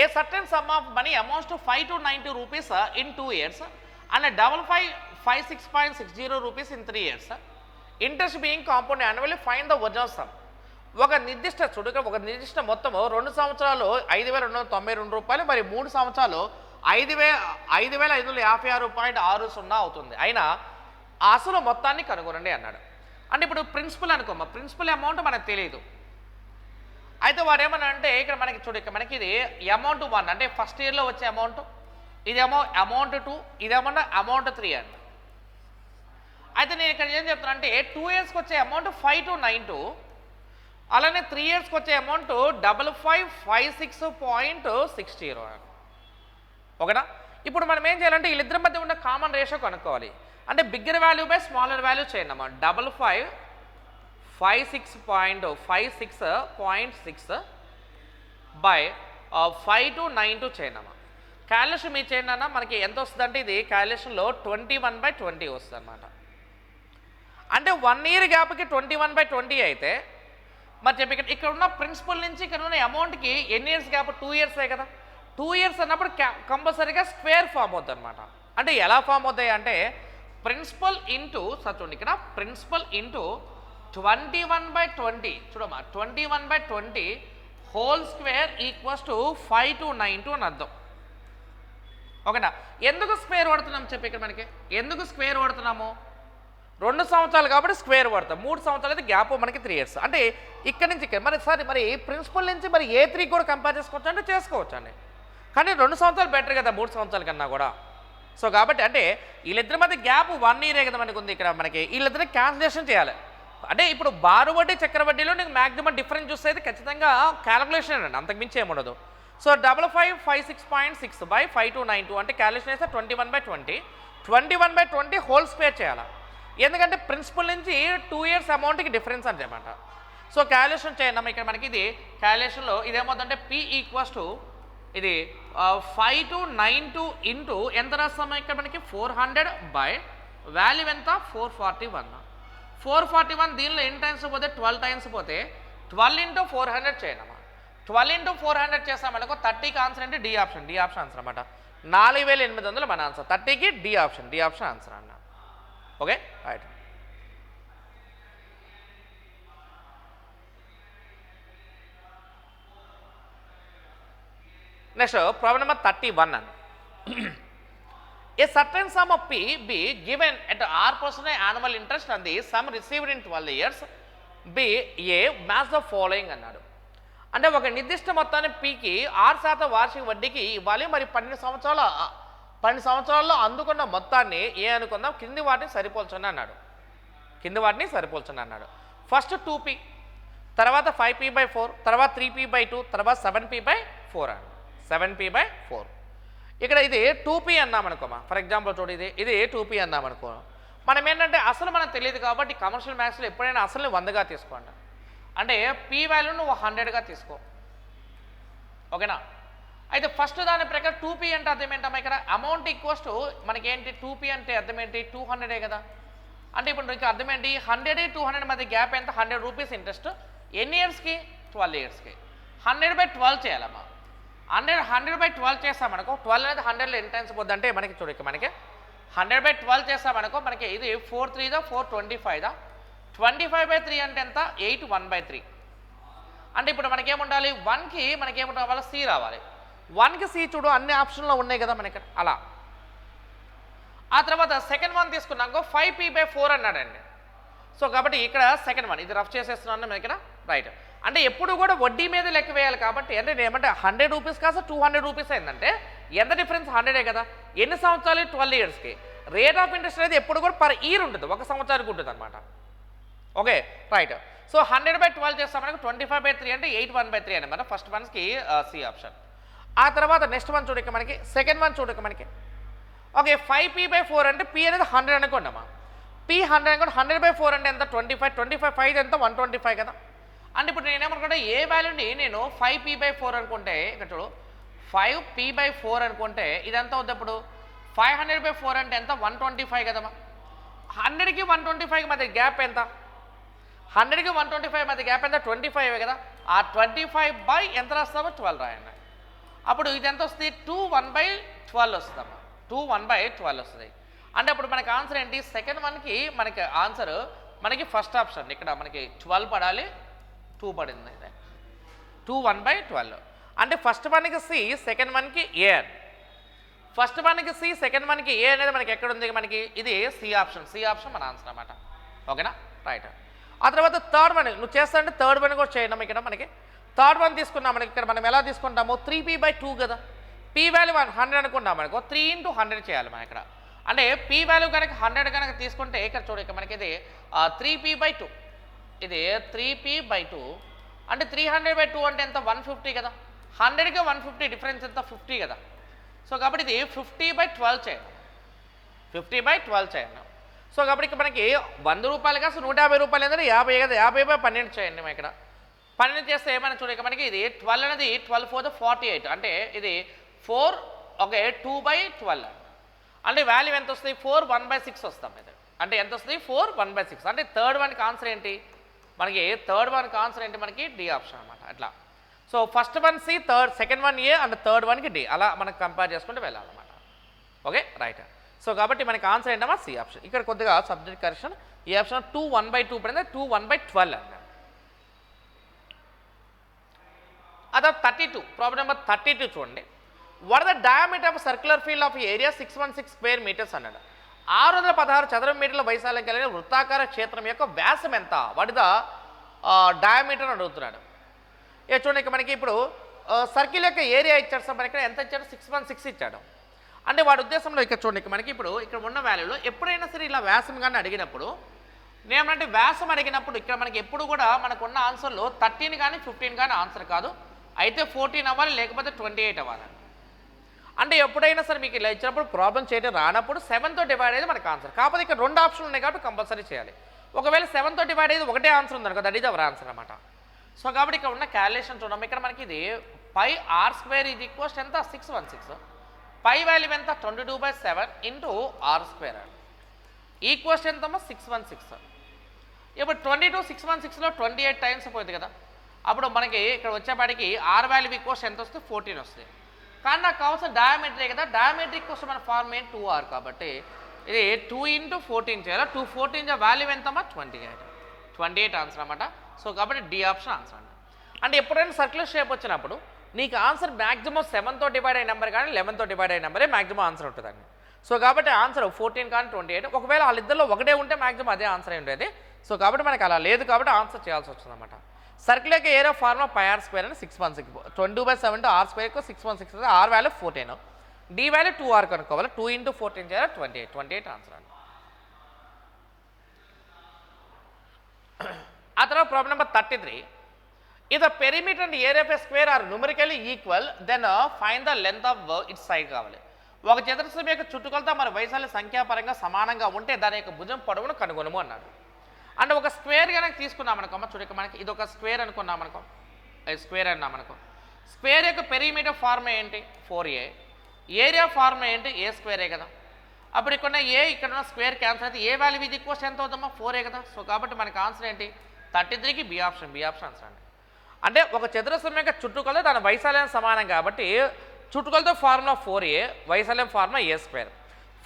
A certain some of money amounts to 5 to 90 rupees in 2 years and 56.60 rupees in 3 years. Interest being compound annually find the original some. ఒక నిర్దిష్ట మొత్తము 2 సంవత్సరాలు 5,292 రూపాయలు, మరి 3 సంవత్సరాలు 5,556.60 అవుతుంది. అయినా అసలు మొత్తాన్ని కనుగొనండి అన్నాడు. అంటే ఇప్పుడు ప్రిన్సిపల్ అనుకోమ్మా, ప్రిన్సిపల్ అమౌంట్ మనకు తెలియదు. అయితే వాడు ఏమన్నా అంటే ఇక్కడ మనకి చూడు, ఇక్కడ మనకి ఇది అమౌంట్ 1 అంటే ఫస్ట్ ఇయర్లో వచ్చే అమౌంట్, ఇదేమో అమౌంట్ 2, ఇదేమో అమౌంట్ 3 అండి. అయితే నేను ఇక్కడ ఏం చెప్తున్నా అంటే 2 yearsకి వచ్చే అమౌంట్ 5 to 92, అలానే 3 yearsకి వచ్చే అమౌంట్ 5556.60. ఓకేనా? ఇప్పుడు మనం ఏం చేయాలంటే వీళ్ళిద్దరి మధ్య ఉన్న కామన్ రేషియో కనుక్కోవాలి. అంటే bigger value by smaller value చేయండి అమ్మా. 5556.6 బై 5 to 92 చేయండి అమ్మా. క్యాలిక్యులేషన్ మీరు చేయండి అన్న, మనకి ఎంత వస్తుంది అంటే ఇది క్యాలిక్యులేషన్లో 21/20 వస్తుంది అనమాట. అంటే 1 year గ్యాప్కి 21/20 అయితే మరి చెప్పి ఇక్కడ ఉన్న ప్రిన్సిపల్ నుంచి ఇక్కడ ఉన్న అమౌంట్కి ఎన్ని ఇయర్స్ గ్యాప్? 2 years కదా. 2 years అన్నప్పుడు కంపల్సరీగా స్క్వేర్ ఫామ్ అవుతుంది అనమాట. అంటే ఎలా ఫామ్ అవుతాయి అంటే ప్రిన్సిపల్ ఇంటూ చూడండి ఇక్కడ ప్రిన్సిపల్ ఇంటూ 21/20 చూడమ్మా, 21/20 whole square equals to 5 to 92 అని అర్థం. ఓకేనా? ఎందుకు స్క్వేర్ వాడుతున్నాం చెప్పి ఇక్కడ మనకి ఎందుకు స్క్వేర్ వాడుతున్నాము? 2 సంవత్సరాలు కాబట్టి స్క్వేర్ వాడతాం, 3 సంవత్సరాలు అయితే గ్యాప్ మనకి 3 years. అంటే ఇక్కడ నుంచి మరి సార్ మరి ప్రిన్సిపల్ నుంచి మరి A3 కూడా కంపేర్ చేసుకోవచ్చు అంటే చేసుకోవచ్చు అండి. కానీ 2 సంవత్సరాలు బెటర్ కదా 3 సంవత్సరాల కన్నా కూడా. సో కాబట్టి అంటే వీళ్ళిద్దరి మధ్య గ్యాప్ 1 year కదా మనకు ఉంది. ఇక్కడ మనకి వీళ్ళిద్దరిని క్యాన్సిలేషన్ చేయాలి. అంటే ఇప్పుడు బారు వడ్డీ చక్రవడ్డీలో నీకు మ్యాక్సిమం డిఫరెన్స్ చూస్తే అయితే ఖచ్చితంగా క్యాలిక్యులేషన్ అండి, అంతకుమించి ఏముండదు. సో 5556.6 బై 5 to 92 అంటే క్యాలిక్యులేషన్ చేస్తే 21/20. 21/20 హోల్ స్క్వేర్ చేయాలి. ఎందుకంటే ప్రిన్సిపల్ నుంచి 2 years అమౌంట్కి డిఫరెన్స్ అంటే అన్నమాట. సో క్యాలిక్యులేషన్ చేయండి ఇక్కడ మనకి ఇది క్యాలిక్యులేషన్లో ఇదేమవుతుందంటే P ఈక్వల్స్ టు ఇది 5 to 92 ఇంటూ ఎంత రాస్తాము ఇక్కడ మనకి 400 బై వాల్యూ ఎంత 441. దీనిలో ఎన్ని టైమ్స్ పోతే 12 times పోతే 12 into 400 చేయనమ్మా. 12 into 400 చేస్తామనుకో 30కి ఆన్సర్ అంటే డి ఆప్షన్ ఆన్సర్ అనమాట. 4800 మన ఆన్సర్. 30కి డి ఆప్షన్ ఆన్సర్ అన్న. Okay right. Next problem number 31 అండి. A certain sum of P be given at R% annual interest on the sum received in 12 years B A match the following అన్నాడు. అంటే ఒక నిర్దిష్ట మొత్తాన్ని Pకి 6% వార్షిక వడ్డీకి ఇవ్వాలి, మరి 12 సంవత్సరాల్లో అందుకున్న మొత్తాన్ని ఏ అనుకుందాం, కింది వాటిని సరిపోల్చండి అన్నాడు. ఫస్ట్ 2P, తర్వాత 5P/4, తర్వాత 3P/2, తర్వాత 7P/4 అన్నాడు. 7P/4. ఇక్కడ ఇది 2P అన్నామనుకోమా. ఫర్ ఎగ్జాంపుల్ చూడు, ఇది 2P అన్నామనుకో. మనం ఏంటంటే అసలు మనకు తెలియదు కాబట్టి కమర్షియల్ మ్యాథ్స్లో ఎప్పుడైనా అసలు 100గా తీసుకోండి. అంటే P వాల్యూ నువ్వు 100గా తీసుకో. ఓకేనా? అయితే ఫస్ట్ దాని ప్రకారం 2P అంటే అర్థం ఏంటమ్మా, ఇక్కడ అమౌంట్ ఈక్వల్స్ టు మనకి ఏంటి 2P అంటే అర్థం ఏంటి 200 కదా. అంటే ఇప్పుడు నీకు అర్థం ఏంటి 100-200 మధ్య గ్యాప్ ఎంత 100 రూపీస్ ఇంట్రెస్ట్ ఎన్ని ఇయర్స్కి 12 yearsకి. 100/12 చేయాలమ్మా. 100/12 చేస్తామనుకో 12 అనేది 100లో ఎన్ని టైమ్స్ పోద్ది అంటే మనకి చూడక మనకి 100/12 చేస్తామనుకో మనకి ఇది 4 3 425 25/3 అంటే ఎంత 8 1/3 అంటే ఇప్పుడు మనకేముండాలి 1కి మనకేమి రావాలి సి రావాలి 1కి సి చూడు అన్ని ఆప్షన్లో ఉన్నాయి కదా మనకి అలా ఆ తర్వాత సెకండ్ వన్ తీసుకున్నాక 5p/4 అన్నాడండి సో కాబట్టి ఇక్కడ సెకండ్ వన్ ఇది రఫ్ చేసేస్తున్నాను నేను ఇక్కడ రైట్ అంటే ఎప్పుడు కూడా వడ్డీ మీద లెక్క వేయాలి కాబట్టి అంటే ఏమంటే 100 రూపీస్ కాస్త 200 రూపీస్ అయిందంటే ఎంత డిఫరెన్స్ 100 కదా ఎన్ని సంవత్సరాలు 12 ఇయర్స్కి రేట్ ఆఫ్ ఇంట్రెస్ట్ అనేది ఎప్పుడు కూడా పర్ ఇయర్ ఉంటుంది ఒక సంవత్సరానికి ఉంటుంది అనమాట ఓకే రైట్ సో 100/12 చేస్తాం 25/3 అంటే 8 1/3 అనమాట ఫస్ట్ వన్స్కి సి ఆప్షన్ ఆ తర్వాత నెక్స్ట్ వన్ చూడక మనకి సెకండ్ వన్ చూడక మనకి ఓకే 5p/4 అంటే p అనేది 100 అనుకోండమ్మా p 100 అనుకోండి 100/4 అంటే ఎంత 25 5 ఎంత 125 కదా అంటే ఇప్పుడు నేనేమనుకుంటే ఏ వాల్యూని నేను 5p/4 అనుకుంటే ఇక్కడ చూడు 5p/4 అనుకుంటే ఇదంతా అవుతుంది ఇప్పుడు 500/4 అంటే ఎంత 125 కదమ్మా 100కి 125 మధ్య గ్యాప్ ఎంత 100కి 125 మధ్య గ్యాప్ ఎంత 25 కదా ఆ 25 ఎంత రాస్తామో 12 రాయండి అప్పుడు ఇది ఎంత వస్తుంది 2 1/12 వస్తుందమ్మా 2 1/12 వస్తుంది అంటే అప్పుడు మనకి ఆన్సర్ ఏంటి సెకండ్ వన్కి మనకి ఆన్సర్ మనకి ఫస్ట్ ఆప్షన్ ఇక్కడ మనకి 12 పడాలి 2 పడింది 2 1/12 అంటే ఫస్ట్ వన్కి సి సెకండ్ వన్కి ఏ ఫస్ట్ వన్కి సి సెకండ్ వన్కి ఏ అనేది మనకి ఎక్కడ ఉంది మనకి ఇది సి ఆప్షన్ మన ఆన్సర్ అన్నమాట ఓకేనా రైట్ ఆ తర్వాత థర్డ్ వన్ నువ్వు చేస్తానంటే థర్డ్ వన్ కూడా చేయడం ఇక్కడ మనకి థర్డ్ వన్ తీసుకున్నాం మనకి ఇక్కడ మనం ఎలా తీసుకుంటాము 3p/2 కదా p వాల్యూ 100 అనుకున్నాం అనుకో 3 × 100 చేయాలి మనం ఇక్కడ అంటే p వాల్యూ కనుక 100 కనుక తీసుకుంటే ఇక్కడ చూడ ఇక్కడ మనకి ఇది 3p/2 ఇది 3p/2 అంటే 300/2 అంటే ఎంత 150 కదా 100కి 150 డిఫరెన్స్ ఎంత 50 కదా సో కాబట్టి ఇది 50/12 చేయండి 50/12 చేయండి సో కాబట్టి ఇక్కడ మనకి 100 రూపాయలు కాదు 150 రూపాయలు ఏంటంటే 50 కదా 50/12 చేయండి ఇక్కడ 12 చేస్తే ఏమైనా చూడక మనకి ఇది 12 అనేది 12 4 48 అంటే ఇది 4 ఓకే 2/12 అంటే వాల్యూ ఎంత వస్తుంది 4 1/6 వస్తాం ఇది అంటే ఎంత వస్తుంది 4 1/6 అంటే థర్డ్ వన్కి ఆన్సర్ ఏంటి మనకి థర్డ్ వన్కి ఆన్సర్ ఏంటి మనకి డి ఆప్షన్ అనమాట అట్లా so first one C second one A and third వన్కి డి అలా మనకు కంపేర్ చేసుకుంటూ వెళ్ళాలన్నమాట ఓకే రైట్ సో కాబట్టి మనకి ఆన్సర్ ఏంటమ్మా సి ఆప్షన్ ఇక్కడ కొద్దిగా సబ్జెక్ట్ కరెక్షన్ ఈ ఆప్షన్ 2 1/2 పడింది 2 1/12 అన్నాం అదే 32 ప్రాబ్లం నెంబర్ 32 చూడండి what the diameter of circular field of area 616 square metres అన్నాడు 616 చదరపు మీటర్ల వైశాల్యం కలిగిన వృత్తాకార క్షేత్రం యొక్క వ్యాసం ఎంత వాట్ ద డయామీటర్ అడుగుతున్నాడు చూడండి మనకి ఇప్పుడు సర్కిల్ యొక్క ఏరియా ఇచ్చాడు సార్ మనకి ఎంత ఇచ్చాడు 616 ఇచ్చాడు అంటే వాడి ఉద్దేశంలో ఇక్కడ చూడండి మనకి ఇప్పుడు ఇక్కడ ఉన్న వాల్యూలో ఎప్పుడైనా సరే ఇలా వ్యాసం కానీ అడిగినప్పుడు నేనంటే వ్యాసం అడిగినప్పుడు ఇక్కడ మనకి ఎప్పుడు కూడా మనకున్న ఆన్సర్లో 13 కానీ 15 కానీ ఆన్సర్ కాదు అయితే 14 అవ్వాలి లేకపోతే 28 అవ్వాలి అంటే ఎప్పుడైనా సరే మీకు ఇలా ఇచ్చినప్పుడు ప్రాబ్లం చేయడం రానప్పుడు 7తో డివైడ్ అయ్యేది మనకు ఆన్సర్ కాకపోతే ఇక్కడ 2 ఆప్షన్లు ఉన్నాయి కాబట్టి కంపల్సరీ చేయాలి ఒకవేళ 7తో డివైడ్ అయ్యేది ఒకటే ఆన్సర్ ఉంది అనుకో దట్ ఈజ్ అవర్ ఆన్సర్ అనమాట సో కాబట్టి ఇక్కడ ఉన్న క్యాలిక్యులేషన్ చూడడం ఇక్కడ మనకి ఇది πr² ఇది ఈక్వల్స్ ఎంత 616 పై వాల్యూ ఎంత 22/7 ఇంటూ r² ఈక్వల్స్ ఎంతమ్మా 616 ఇప్పుడు 22 616లో 28 టైమ్స్ పోయింది కదా అప్పుడు మనకి ఇక్కడ వచ్చేపాటికి r వాల్యూ ఈక్వల్స్ ఎంత వస్తుంది 14 వస్తుంది కానీ నాకు కావాల్సిన డయామీటరే కదా డయామీట్రిక్ కోసం మన ఫార్మ్ ఏంటి 2r కాబట్టి ఇది 2 × 14 చేయాలి 2 14 వాల్యూ ఎంతమ్మా 28 ఆన్సర్ అన్నమాట సో కాబట్టి డి ఆప్షన్ ఆన్సర్ అండి అంటే ఎప్పుడైనా సర్క్యులర్ షేప్ వచ్చినప్పుడు నీకు ఆన్సర్ మ్యాక్సిమం 7తో డివైడ్ అయిన నెంబర్ కానీ 11తో డివైడ్ అయిన నెంబరే మ్యాక్సిమం ఆన్సర్ ఉంటుందండి సో కాబట్టి ఆన్సర్ 14 కానీ 28 ఒకవేళ వాళ్ళిద్దరిలో ఒకటే ఉంటే మ్యాక్సిమం అదే ఆన్సర్ అయి ఉండేది సో కాబట్టి మనకి అలా లేదు కాబట్టి ఆన్సర్ చేయాల్సి వచ్చింది అనమాట సర్కిల్ యొక్క ఏరియా ఫార్ములా πr² అని 616 22/7 r² 616 r value 14 D value 2r కనుక్కోవాలి 2 × 14 చేయాలి 28 ఆన్సర్ అండి ఆ తర్వాత problem number 33 if the perimeter and area of a square are numerically equal then find the length of its side కావాలి ఒక చతురస్రం యొక్క చుట్టుకొలత మరి వైశాల్య సంఖ్యాపరంగా సమానంగా ఉంటే దాని యొక్క భుజం పొడవును కనుగొనము అన్నాడు అంటే ఒక స్క్వేర్ కనుక తీసుకున్నాం అనుకో చూడక మనకి ఇది ఒక స్క్వేర్ అనుకున్నాం అనుకో స్క్వేర్ అన్నాం అనుకో స్క్వేర్ యొక్క పెరిమీటర్ ఫార్మ్ ఏంటి 4a ఏరియా ఫార్మ్ ఏంటి a² కదా అప్పుడు ఇక్కడ ఇక్కడ ఉన్న స్క్వేర్ క్యాన్సల్ అయితే ఏ వాల్యూ ఇది ఈక్వల్స్ ఎంత అవుతుందమ్మా 4a కదా సో కాబట్టి మనకి ఆన్సర్ ఏంటి 33కి బి ఆప్షన్ ఆన్సర్ అండి అంటే ఒక చతురస్రం యొక్క చుట్టుకొలత దాని వైశాల్యం సమానం కాబట్టి చుట్టుకొలత ఫార్ములా 4a వైశాల్యం ఫార్ములా a²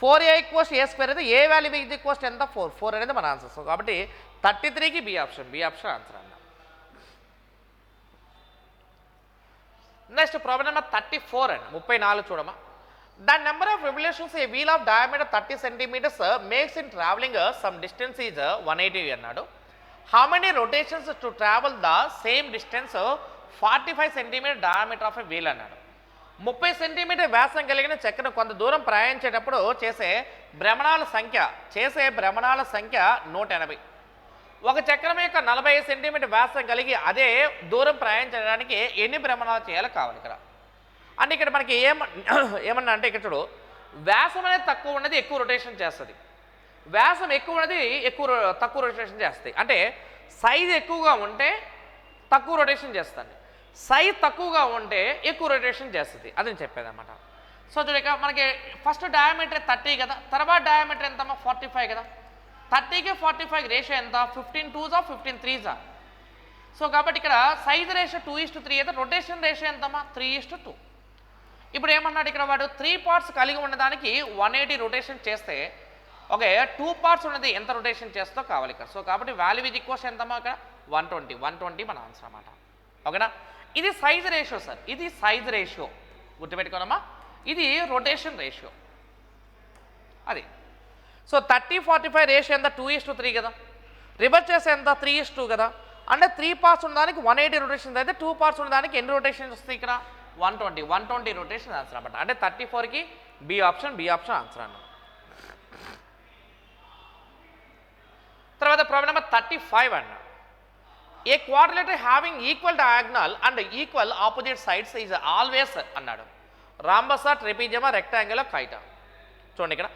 4a ఈక్వల్స్ ఏ స్క్వేర్ అయితే ఏ వాల్యూ ఈజ్ ఈక్వల్స్ ఎంత 4 అనేది మన ఆన్సర్. సో కాబట్టి 33కి బి ఆప్షన్ ఆన్సర్ అన్న. నెక్స్ట్ ప్రాబ్లం నెంబర్ 34 అండి, 34 చూడమా. The number of revolutions a wheel of diameter 30 centimetres makes in travelling some distance is 180 అన్నాడు. How many rotations to travel the same distance 45 centimetre diameter of a wheel అన్నాడు. 30 centimetre వ్యాసం కలిగిన చక్రం కొంత దూరం ప్రయాణించేటప్పుడు చేసే భ్రమణాల సంఖ్య 180. ఒక చక్రం యొక్క 40 సెంటీమీటర్ వ్యాసం కలిగి అదే దూరం ప్రయాణించడానికి ఎన్ని భ్రమణాలు చేయాలో కావాలి ఇక్కడ. అంటే ఇక్కడ మనకి ఏమన్నా అంటే ఇక్కడ చూడు, వ్యాసం అనేది తక్కువ ఉన్నది ఎక్కువ రొటేషన్ చేస్తుంది, వ్యాసం ఎక్కువ ఉన్నది తక్కువ రొటేషన్ చేస్తాయి. అంటే సైజ్ ఎక్కువగా ఉంటే తక్కువ రొటేషన్ చేస్తుంది, సైజ్ తక్కువగా ఉంటే ఎక్కువ రొటేషన్ చేస్తుంది, అది నేను చెప్పేది అనమాట. సో చూడక మనకి ఫస్ట్ డయామీటర్ 30 కదా, తర్వాత డయామీటర్ ఎంతమ్మా 45 కదా. 30కి 45 రేషియో ఎంత 15 2s 15 3s. సో కాబట్టి ఇక్కడ సైజ్ రేషియో 2:3 అయితే రొటేషన్ రేషియో ఎంతమ్మా 3:2. ఇప్పుడు ఏమన్నాడు ఇక్కడ వాడు 3 పార్ట్స్ కలిగి ఉన్నదానికి 180 రొటేషన్ చేస్తే ఓకే 2 పార్ట్స్ ఉన్నది ఎంత రొటేషన్ చేస్తో కావాలి ఇక్కడ. సో కాబట్టి వాల్యూ ఈజ్ ఈక్వల్స్ ఎంతమ్మా ఇక్కడ 120 మన ఆన్సర్ అన్నమాట. ఓకేనా, ఇది సైజ్ రేషియో సార్, ఇది సైజ్ రేషియో గుర్తుపెట్టుకోనమ్మా, ఇది రొటేషన్ రేషియో అది. సో 30-45 రేషియో ఎంత 2:3 కదా, రివర్స్ చేస్తే ఎంత 3:2 కదా. అంటే 3 పార్ట్స్ ఉన్నదానికి 180 రొటేషన్స్ అయితే 2 పార్ట్స్ ఉన్నదానికి ఎన్ని రొటేషన్స్ వస్తాయి ఇక్కడ 120 రొటేషన్ ఆన్సర్ అనమాట. అంటే 34కి బి ఆప్షన్ ఆన్సర్ అన్న. తర్వాత ప్రాబ్లం నెంబర్ 35 అన్న. A quadrilateral having equal diagonal and equal opposite sides is always అన్నాడు. రాంబసా, ట్రెపీజియమా, రెక్టాంగిల్, కైటా. చూడండి ఇక్కడ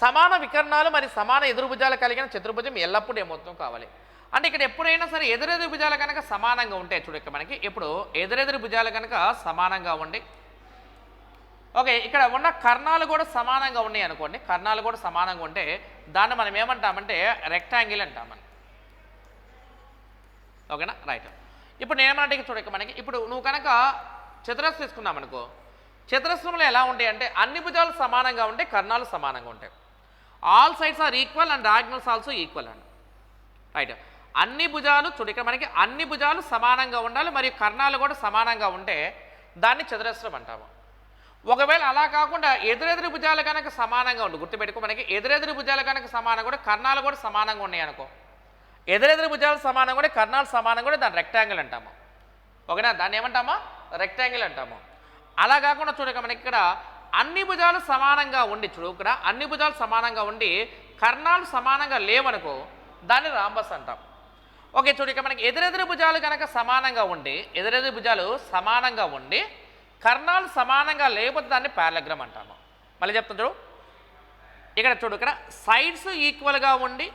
సమాన వికర్ణాలు మరియు సమాన ఎదురుభుజాలు కలిగిన చతుర్భుజం ఎల్లప్పుడూ ఏమవుతాం కావాలి. అంటే ఇక్కడ ఎప్పుడైనా సరే ఎదురెదురు భుజాలు కనుక సమానంగా ఉంటాయి. చూడు ఇక్కడ మనకి ఇప్పుడు ఎదురెదురు భుజాలు కనుక సమానంగా ఉండి ఓకే ఇక్కడ ఉన్న కర్ణాలు కూడా సమానంగా ఉన్నాయి అనుకోండి, కర్ణాలు కూడా సమానంగా ఉంటే దాన్ని మనం ఏమంటామంటే రెక్టాంగిల్ అంటామని. ఓకేనా, రైట్. ఇప్పుడు నేనేమంటే చూడక మనకి ఇప్పుడు నువ్వు కనుక చతురస్రం తీసుకున్నాం అనుకో, చతురస్రంలో ఎలా ఉంటాయి అంటే అన్ని భుజాలు సమానంగా ఉంటాయి, కర్ణాలు సమానంగా ఉంటాయి. All sides are equal and diagonals also equal అండి. రైట్, అన్ని భుజాలు చూడు ఇక్కడ మనకి అన్ని భుజాలు సమానంగా ఉండాలి మరియు కర్ణాలు కూడా సమానంగా ఉంటే దాన్ని చతురస్రం అంటాము. ఒకవేళ అలా కాకుండా ఎదురెదురు భుజాలు కనుక సమానంగా ఉండు, గుర్తుపెట్టుకో మనకి ఎదురెదురు భుజాలు కనుక సమానంగా కూడా కర్ణాలు కూడా సమానంగా ఉన్నాయి అనుకో, ఎదురెదురు భుజాలు సమానంగా కూడా కర్ణాలు సమానంగా కూడా దాన్ని రెక్టాంగిల్ అంటాము. ఓకేనా, దాన్ని ఏమంటామా రెక్టాంగిల్ అంటాము. అలా కాకుండా చూడక మనకి ఇక్కడ అన్ని భుజాలు సమానంగా ఉండి చూడు ఇక్కడ అన్ని భుజాలు సమానంగా ఉండి కర్ణాలు సమానంగా లేవనుకో దాన్ని రాంబస్ అంటాం. ఓకే చూడు ఇక్కడ మనకి ఎదురెదురు భుజాలు కనుక సమానంగా ఉండి ఎదురెదురు భుజాలు సమానంగా ఉండి కర్ణాలు సమానంగా లేకపోతే దాన్ని పారలగ్రామ్ అంటాము. మళ్ళీ చెప్తాను చూడు ఇక్కడ చూడు ఇక్కడ సైడ్స్ ఈక్వల్గా ఉండి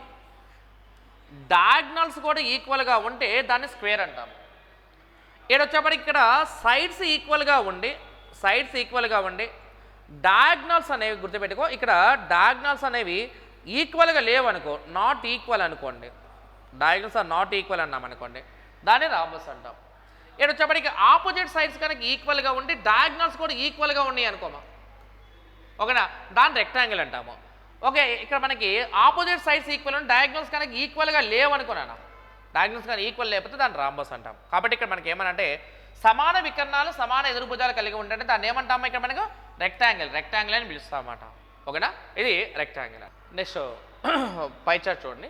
డయాగ్నల్స్ కూడా ఈక్వల్గా ఉంటే దాన్ని స్క్వేర్ అంటాము. ఇక్కడ వచ్చేప్పటికి ఇక్కడ సైడ్స్ ఈక్వల్గా ఉండి డయాగ్నల్స్ అనేవి గుర్తుపెట్టుకో, ఇక్కడ డయాగ్నల్స్ అనేవి ఈక్వల్గా లేవనుకో, నాట్ ఈక్వల్ అనుకోండి, డయాగ్నల్స్ ఆర్ నాట్ ఈక్వల్ అన్నాం అనుకోండి దాన్ని రాంబస్ అంటాం. ఇక్కడ వచ్చేప్పటికి ఆపోజిట్ సైడ్స్ కనుక ఈక్వల్గా ఉండి డయాగ్నల్స్ కూడా ఈక్వల్గా ఉన్నాయి అనుకోమా, ఓకేనా, దాన్ని రెక్టాంగిల్ అంటాము. ఓకే ఇక్కడ మనకి ఆపోజిట్ సైడ్స్ ఈక్వల్ ఉండి డయాగ్నల్స్ కనుక ఈక్వల్గా లేవనుకున్నాను, డయాగ్నల్స్ కానీ ఈక్వల్ లేకపోతే దాన్ని రాంబస్ అంటాం. కాబట్టి ఇక్కడ మనకి ఏమనంటే సమాన వికర్ణాలు సమాన ఎదురుభుజాలు కలిగి ఉంటే దాన్ని ఏమంటాము ఇక్కడ మనకు రెక్టాంగిల్ అని పిలుస్తాం అన్నమాట. ఓకేనా, ఇది రెక్టాంగిల్. నెక్స్ట్ పై చార్ట్ చూడండి.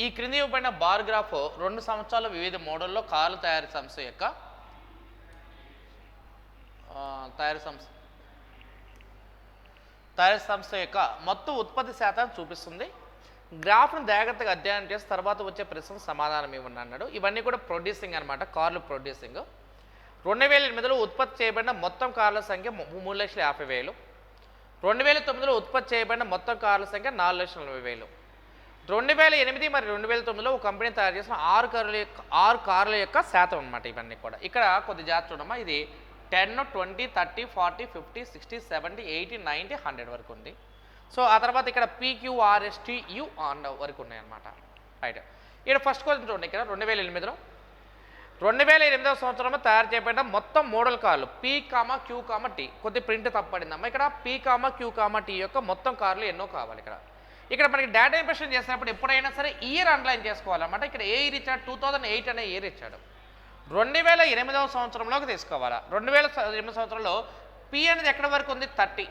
ఈ క్రింది ఇవ్వబడిన బార్ గ్రాఫ్ 2 సంవత్సరాల వివిధ మోడల్లో కార్లు తయారీ సంస్థ యొక్క మొత్తం ఉత్పత్తి శాతాన్ని చూపిస్తుంది. గ్రాఫ్ను జాగ్రత్తగా అధ్యయనం చేసి తర్వాత వచ్చే ప్రశ్నకు సమాధానం ఇవ్వండి అన్నాడు. ఇవన్నీ కూడా ప్రొడ్యూసింగ్ అనమాట, కార్లు ప్రొడ్యూసింగ్. 2008లో ఉత్పత్తి చేయబడిన మొత్తం కార్ల సంఖ్య 3,50,000. 2009లో ఉత్పత్తి చేయబడిన మొత్తం కార్ల సంఖ్య 4,40,000. 2008 మరియు 2009లో ఒక కంపెనీ తయారు చేసిన 6 కార్ల యొక్క శాతం అనమాట ఇవన్నీ కూడా. ఇక్కడ కొద్ది జాగ్రత్త చూడమ్మా, ఇది 10, 20, 30, 40, 50, 60, 70, 80, 90, 100 వరకు ఉంది. సో ఆ తర్వాత ఇక్కడ PQRSTU వరకు ఉన్నాయి అనమాట. రైట్, ఇక్కడ ఫస్ట్ క్వశ్చన్ చూడండి. ఇక్కడ 2008లో 2008వ సంవత్సరంలో తయారు చేయబడిన మొత్తం మోడల్ కార్లు P, Q, T. కొద్ది ప్రింట్ తప్పడిందమ్మా ఇక్కడ P, Q, T యొక్క మొత్తం కార్లు ఎన్నో కావాలి ఇక్కడ మనకి డేటా ఇంప్రెషన్ చేసినప్పుడు ఎప్పుడైనా సరే ఇయర్ అండర్లైన్ చేసుకోవాలన్నమాట. ఇక్కడ ఏ ఇయర్ ఇచ్చాడు 2008 అనే ఇయర్ ఇచ్చాడు. 2008వ సంవత్సరంలోకి తీసుకోవాలా. 2008 సంవత్సరంలో P అనేది ఎక్కడి వరకు ఉంది 30,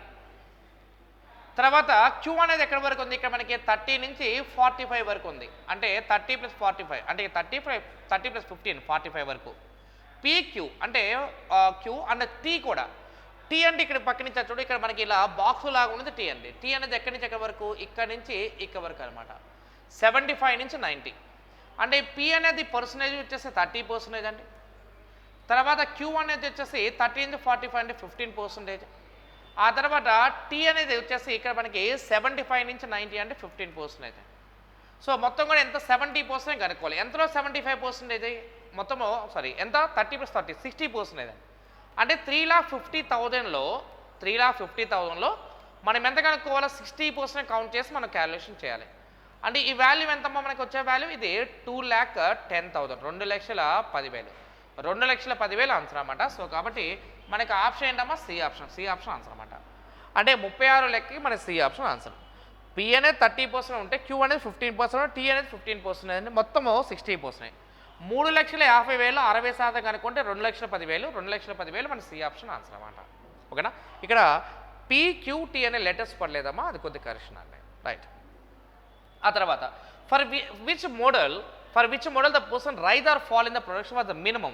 తర్వాత Q అనేది ఎక్కడి వరకు ఉంది ఇక్కడ మనకి 30 నుంచి 45 వరకు ఉంది. అంటే 30 + 45 అంటే 30 + 15 45 వరకు. PQ అంటే Q అండ్ T కూడా. T అంటే ఇక్కడ పక్క నుంచి చూడు ఇక్కడ మనకి ఇలా బాక్స్ లాగా ఉన్నది T అండి. T అనేది ఎక్కడి నుంచి ఎక్కడి వరకు ఇక్కడ నుంచి ఇక్కడ వరకు అనమాట. 75 నుంచి 90 అంటే P అనేది పర్సంటేజ్ వచ్చేసి 30% అండి. తర్వాత Q అనేది వచ్చేసి 30 నుంచి 45 అంటే 15%. ఆ తర్వాత T అనేది వచ్చేసి ఇక్కడ మనకి 75 నుంచి 90 అంటే 15%. సో మొత్తం కూడా ఎంత 70% కనుక్కోవాలి. ఎంతలో 75% మొత్తము ఎంత 30 + 30 60% అంటే 3,50,000లో 3,50,000లో మనం ఎంత కనుక్కోవాలో 60% కౌంట్ చేసి మనం క్యాలిక్యులేషన్ చేయాలి. అంటే ఈ వాల్యూ ఎంతమ్మా మనకు వచ్చే వాల్యూ ఇది 2,10,000 2,10,000 2,10,000 ఆన్సర్ అన్నమాట. సో కాబట్టి మనకి ఆప్షన్ ఏంటమ్మా సి ఆప్షన్ ఆన్సర్ అన్నమాట. అంటే 36 లెక్కకి మన సి ఆప్షన్ ఆన్సర్. P అనేది 30% ఉంటే Q అనేది 15%, T అనేది 15% అండి. మొత్తము 60%. 3,50,000 60% కనుక్కుంటే 2,10,000 2,10,000 మన సి ఆప్షన్ ఆన్సర్ అన్నమాట. ఓకేనా. ఇక్కడ PQT అనే లెటర్స్ పడలేదమ్మా, అది కొద్ది కరెక్షన్ అండి. రైట్. ఆ తర్వాత for which model the percent rise or fall in the production was the minimum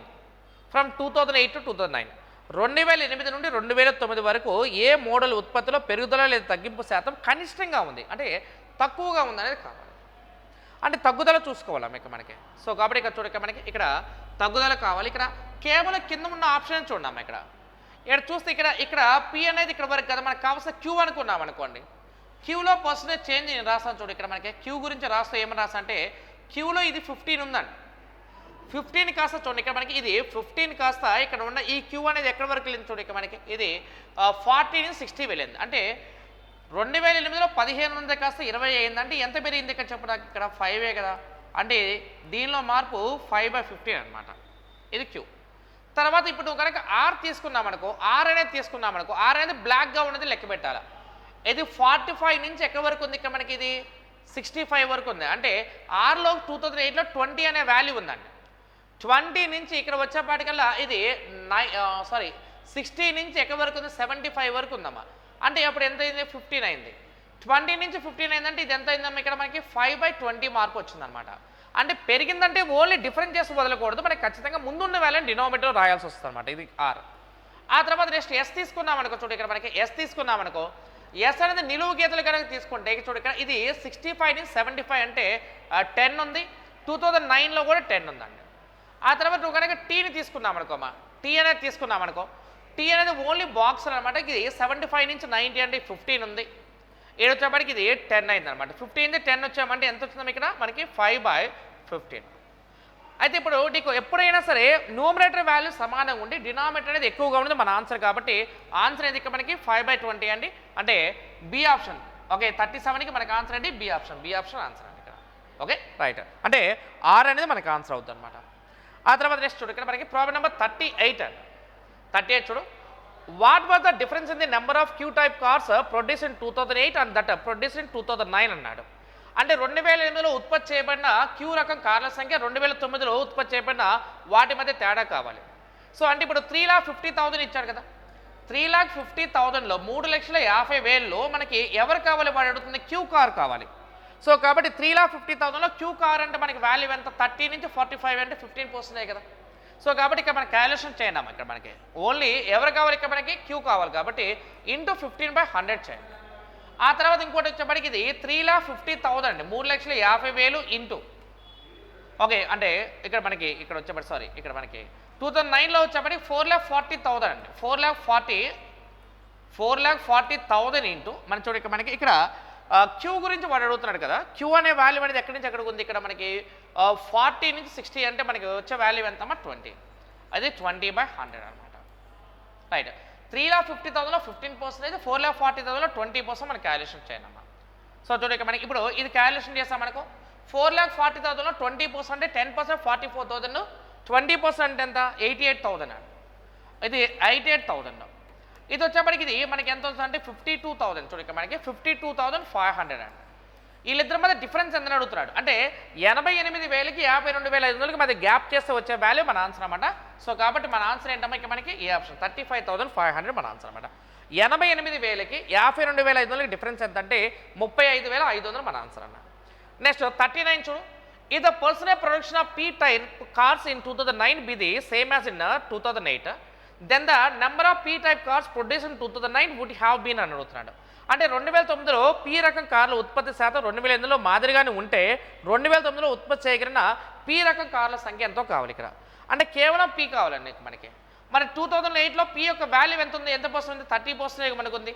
from 2008 to 2009. 2008 నుండి 2009 వరకు ఏ మోడల్ ఉత్పత్తిలో పెరుగుదల లేదా తగ్గింపు శాతం కనిష్టంగా ఉంది అంటే తక్కువగా ఉంది అనేది కావాలి. అంటే తగ్గుదల చూసుకోవాలి మనకి. సో కాబట్టి ఇక్కడ చూడక మనకి ఇక్కడ తగ్గుదల కావాలి. ఇక్కడ కేవలం కింద ఉన్న ఆప్షన్ చూడమ్మా. ఇక్కడ చూస్తే ఇక్కడ P అనేది ఇక్కడ వరకు కదా మనకు కావాల్సిన Q అనుకున్నాం అనుకోండి. Qలో పర్సెంటేజ్ చేంజ్ రాస్తాను చూడు. ఇక్కడ మనకి Q గురించి రాస్తే ఏమని రాస్తా అంటే Qలో ఇది 15 ఉందండి. 15 కాస్త చూడండి ఇక్కడ మనకి ఇది 15 కాస్త ఇక్కడ ఉన్న ఈ Q అనేది ఎక్కడి వరకు వెళ్ళింది చూడండి. ఇక్కడ మనకి ఇది 40 నుంచి 60 వెళ్ళింది. అంటే 2008లో 15 ఉంది కాస్త 20 అయింది. అంటే ఎంత పెరిగింది ఇక్కడ చెప్పడానికి ఇక్కడ 5 కదా. అంటే దీనిలో మార్పు 5/15 అనమాట. ఇది Q. తర్వాత ఇప్పుడు నువ్వు కనుక R తీసుకున్నామనుకో, R అనేది బ్లాక్గా ఉన్నది లెక్క పెట్టాలి. ఇది 45 నుంచి ఎక్కడి వరకు ఉంది ఇక్కడ మనకి ఇది 65 వరకు ఉంది. అంటే Rలో 2008లో 20 అనే వాల్యూ ఉందండి. 20 నుంచి ఇక్కడ వచ్చేపాటికల్లా ఇది 60 నుంచి ఎక్కడి వరకు ఉంది 75 వరకు ఉందమ్మా. అంటే అప్పుడు ఎంత అయింది 15 అయింది. 20 నుంచి 15 అయిందంటే ఇది ఎంత అయిందమ్మా ఇక్కడ మనకి 5/20 మార్పు వచ్చిందనమాట. అంటే పెరిగిందంటే ఓన్లీ డిఫరెన్స్ చేసి వదలకూడదు, మనకి ఖచ్చితంగా ముందున్న వాల్యూని డినామినేటర్ రాయాల్సి వస్తుంది అనమాట. ఇది R. ఆ తర్వాత నెక్స్ట్ S తీసుకున్నామనుకో చూడు. ఇక్కడ మనకి S తీసుకున్నామనుకో, S అనేది నిలువు గీతలు కనుక తీసుకుంటే చూడు ఇక్కడ ఇది 65 నుంచి 75 అంటే 10 ఉంది. 2009లో కూడా 10 ఉందండి. ఆ తర్వాత నువ్వు కనుక Tని తీసుకున్నామనుకోమా, T అనేది తీసుకున్నామనుకో, T అనేది ఓన్లీ బాక్స్ అనమాట. ఇది 75 నుంచి 90 అంటే 15 ఉంది. 7 వచ్చేప్పటికి ఇది 10 అయింది అనమాట. 15 నుంచి 10 వచ్చామంటే ఎంత వచ్చింది ఇక్కడ మనకి 5/15. అయితే ఇప్పుడు నీకు ఎప్పుడైనా సరే న్యూమరేటర్ వాల్యూ సమానంగా ఉండి డినామినేటర్ అనేది ఎక్కువగా ఉండదు మన ఆన్సర్. కాబట్టి ఆన్సర్ అనేది ఇక్కడ మనకి 5/20 అండి. అంటే బి ఆప్షన్. ఓకే, 37కి మనకి ఆన్సర్ అండి బి ఆప్షన్ ఆన్సర్ అండి ఇక్కడ. Okay right. అంటే R అనేది మనకి ఆన్సర్ అవుతుంది అనమాట. ఆ తర్వాత నెక్స్ట్ చూడు ఇక్కడ మనకి ప్రాబ్లం నెంబర్ 38 అండి. 38 చూడు. What was the difference in the number of Q type cars produce in 2008 and that produce in 2009 అన్నాడు. అంటే 2008లో ఉత్పత్తి చేయబడిన Q రకం కార్ల సంఖ్య 2009లో ఉత్పత్తి చేయబడిన వాటి మధ్య తేడా కావాలి. సో అంటే ఇప్పుడు 3,50,000 ఇచ్చాడు కదా. 3,50,000లో 3,50,000లో మనకి ఎవరు కావాలి వాడు అడుగుతుంది Q కార్ కావాలి. సో కాబట్టి 3,50,000లో Q కార్ అంటే మనకి వాల్యూ ఎంత 30 నుంచి 45 అంటే 15% కదా. సో కాబట్టి ఇక్కడ మనం క్యాలిక్యులేషన్ చేయండి అమ్మ. ఇక్కడ మనకి ఓన్లీ ఎవరు కావాలి ఇక్కడ మనకి Q కావాలి కాబట్టి ఇంటూ 15/100 చేయండి. ఆ తర్వాత ఇంకోటి వచ్చేప్పటికి ఇది 3,50,000 అండి. 3,50,000 ఇంటూ ఓకే అంటే ఇక్కడ మనకి ఇక్కడ వచ్చేప్పటి ఇక్కడ మనకి 2009లో వచ్చేప్పటికి 4,40,000 అండి. 4,40,000 ఇంటూ మనం చూడ ఇక్కడ మనకి ఇక్కడ Q గురించి వాడు అడుగుతున్నాడు కదా. Q అనే వాల్యూ అనేది ఎక్కడి నుంచి ఎక్కడికి ఉంది ఇక్కడ మనకి 40 నుంచి 60 అంటే మనకి వచ్చే వాల్యూ ఎంతమ్మా 20. అది 20/100 అనమాట. రైట్. 3,50,000లో 15%, 4,40,000లో 20% మనం క్యాలిక్యులేషన్ చేయాలి అమ్మా. సో చూడండి మనకి ఇప్పుడు ఇది క్యాలిక్యులేషన్ చేస్తాం మనకు 4,40,000లో 20% అంటే 10% 44,000 20% అంటే ఎంత 88,000 అండి. ఇది 88,000. ఇది వచ్చేప్పటికి ఇది మనకి ఎంత వస్తుంది అంటే 52,000. చూడండి మనకి 52,500 అండి. వీళ్ళిద్దరి మధ్య డిఫరెన్స్ ఎంత అడుగుతున్నాడు అంటే 88,000కి 52,500కి మధ్య గ్యాప్ చేస్తే వచ్చే వాల్యూ మన ఆన్సర్ అనమాట. సో కాబట్టి మన ఆన్సర్ ఏంటమ్మా మనకి ఏ ఆప్షన్ 35,500 మన ఆన్సర్ అనమాట. 88,000కి 52,500కి డిఫరెన్స్ ఎంత అంటే 35,500 మన ఆన్సర్ అన్న. నెక్స్ట్ 39 చూడు. If the personal production of P-type cars in 2009 be the same as in 2008, then the number of P-type cars produced in 2009 would have been అని అడుగుతున్నాడు. అంటే 2009లో P రకం కార్ల ఉత్పత్తి శాతం 2008లో మాదిరిగానే ఉంటే 2009లో ఉత్పత్తి చేయగలిగిన P రకం కార్ల సంఖ్య ఎంతో కావాలి ఇక్కడ. అంటే కేవలం P కావాలండి మనకి. మరి 2008లో P యొక్క వాల్యూ ఎంత ఉంది, ఎంత పర్సెంట్ ఉంది, 30% మనకు ఉంది.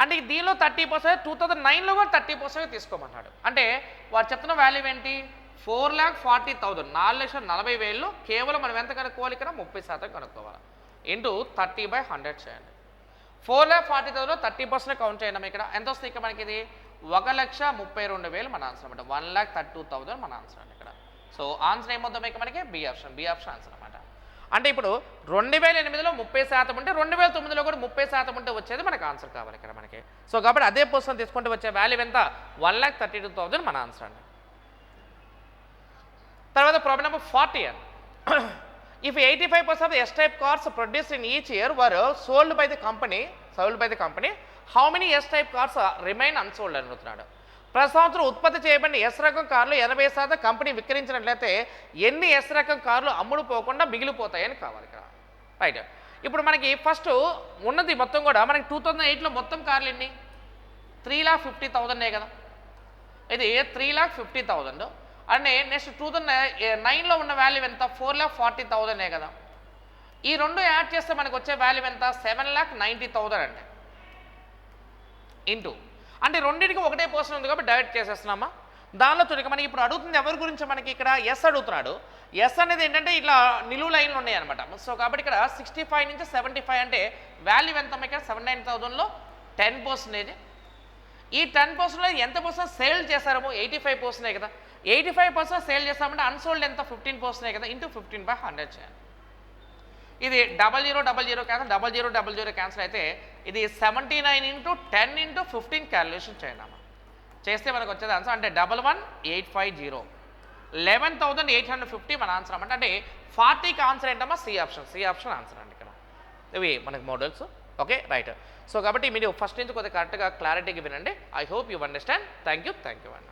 అంటే దీనిలో 30%, 2009లో కూడా 30% తీసుకోమన్నాడు. అంటే వారు చెప్తున్న వాల్యూ ఏంటి 4,40,000, 4,40,000 కేవలం మనం ఎంత కనుక్కోవాలి ఇక్కడ 30% కనుక్కోవాలి. ఇంటూ 30/100 చేయండి. 4,40,000లో 30% కౌంట్ చేయండి. ఇక్కడ ఎంత వస్తుంది ఇక్కడ మనకి ఇది 1,32,000 మన ఆన్సర్ అనమాట. 1,32,000 మన ఆన్సర్ అండి ఇక్కడ. సో ఆన్సర్ ఏమవుతుంది ఇక్కడ మనకి బి ఆప్షన్ ఆన్సర్ అనమాట. అంటే ఇప్పుడు 2008లో 30% ఉంటే 2009లో కూడా 30% ఉంటే వచ్చేది మనకు ఆన్సర్ కావాలి ఇక్కడ మనకి. సో కాబట్టి అదే పర్సన్ తీసుకుంటే వచ్చే వాల్యూ ఎంత 1,32,000 మన ఆన్సర్ అండి. తర్వాత ప్రాబ్లం నెంబర్ 40 అండి. If 85% of the S-type cars produced in each year were sold by the company, how many S-type cars remain unsold అని అడుగుతున్నాడు. ప్రతి సంవత్సరం ఉత్పత్తి చేయబడిన ఎస్ రకం కార్లు 80% కంపెనీ విక్రయించినట్లయితే ఎన్ని ఎస్ రకం కార్లు అమ్ముడు పోకుండా మిగిలిపోతాయని కావాలి ఇక్కడ. రైట్. ఇప్పుడు మనకి ఫస్ట్ ఉన్నది మొత్తం కూడా మనకి 2008లో మొత్తం కార్లు ఎన్ని 3,50,000 కదా. ఇది 3,50,000. అంటే నెక్స్ట్ 2009లో ఉన్న వాల్యూ ఎంత 4,40,000 కదా. ఈ రెండు యాడ్ చేస్తే మనకు వచ్చే వాల్యూ ఎంత 7,90,000 అండి. ఇంటూ అంటే రెండింటికి ఒకటే పర్సన్ ఉంది కాబట్టి డైరెక్ట్ చేసేస్తున్నామా. దానిలో చూడక మనకి ఇప్పుడు అడుగుతుంది ఎవరి గురించి మనకి ఇక్కడ ఎస్ అడుగుతున్నాడు. ఎస్ అనేది ఏంటంటే ఇట్లా నిలువు లైన్లు ఉన్నాయి అనమాట. సో కాబట్టి ఇక్కడ 65 నుంచి 75 అంటే వాల్యూ ఎంత ఇక్కడ 79,000లో 10%. ఈ 10%లో ఎంత పర్సెంట్ సేల్ చేశారో 85% కదా. 85% సేల్ చేస్తామంటే అన్సోల్డ్ ఎంత 15% కదా. ఇంటూ 15/100 చేయాలి. ఇది 0000 క్యాన్సల్ 0000 క్యాన్సల్ అయితే ఇది 79 ఇంటూ 10 ఇంటూ 15 క్యాలిక్యులేషన్ చేయండి అమ్మా. చేస్తే మనకు వచ్చేది ఆన్సర్ అంటే 11,850 11,850 మన ఆన్సర్ అన్నమాట. అంటే 40కి ఆన్సర్ ఏంటమ్మా సి ఆప్షన్ ఆన్సర్ అండి ఇక్కడ. ఇవి మనకి మోడల్స్. Okay right. సో కాబట్టి మీరు ఫస్ట్ నుంచి కొద్దిగా కరెక్ట్గా క్లారిటీగా వినండి. I hope you understand. Thank you అన్న.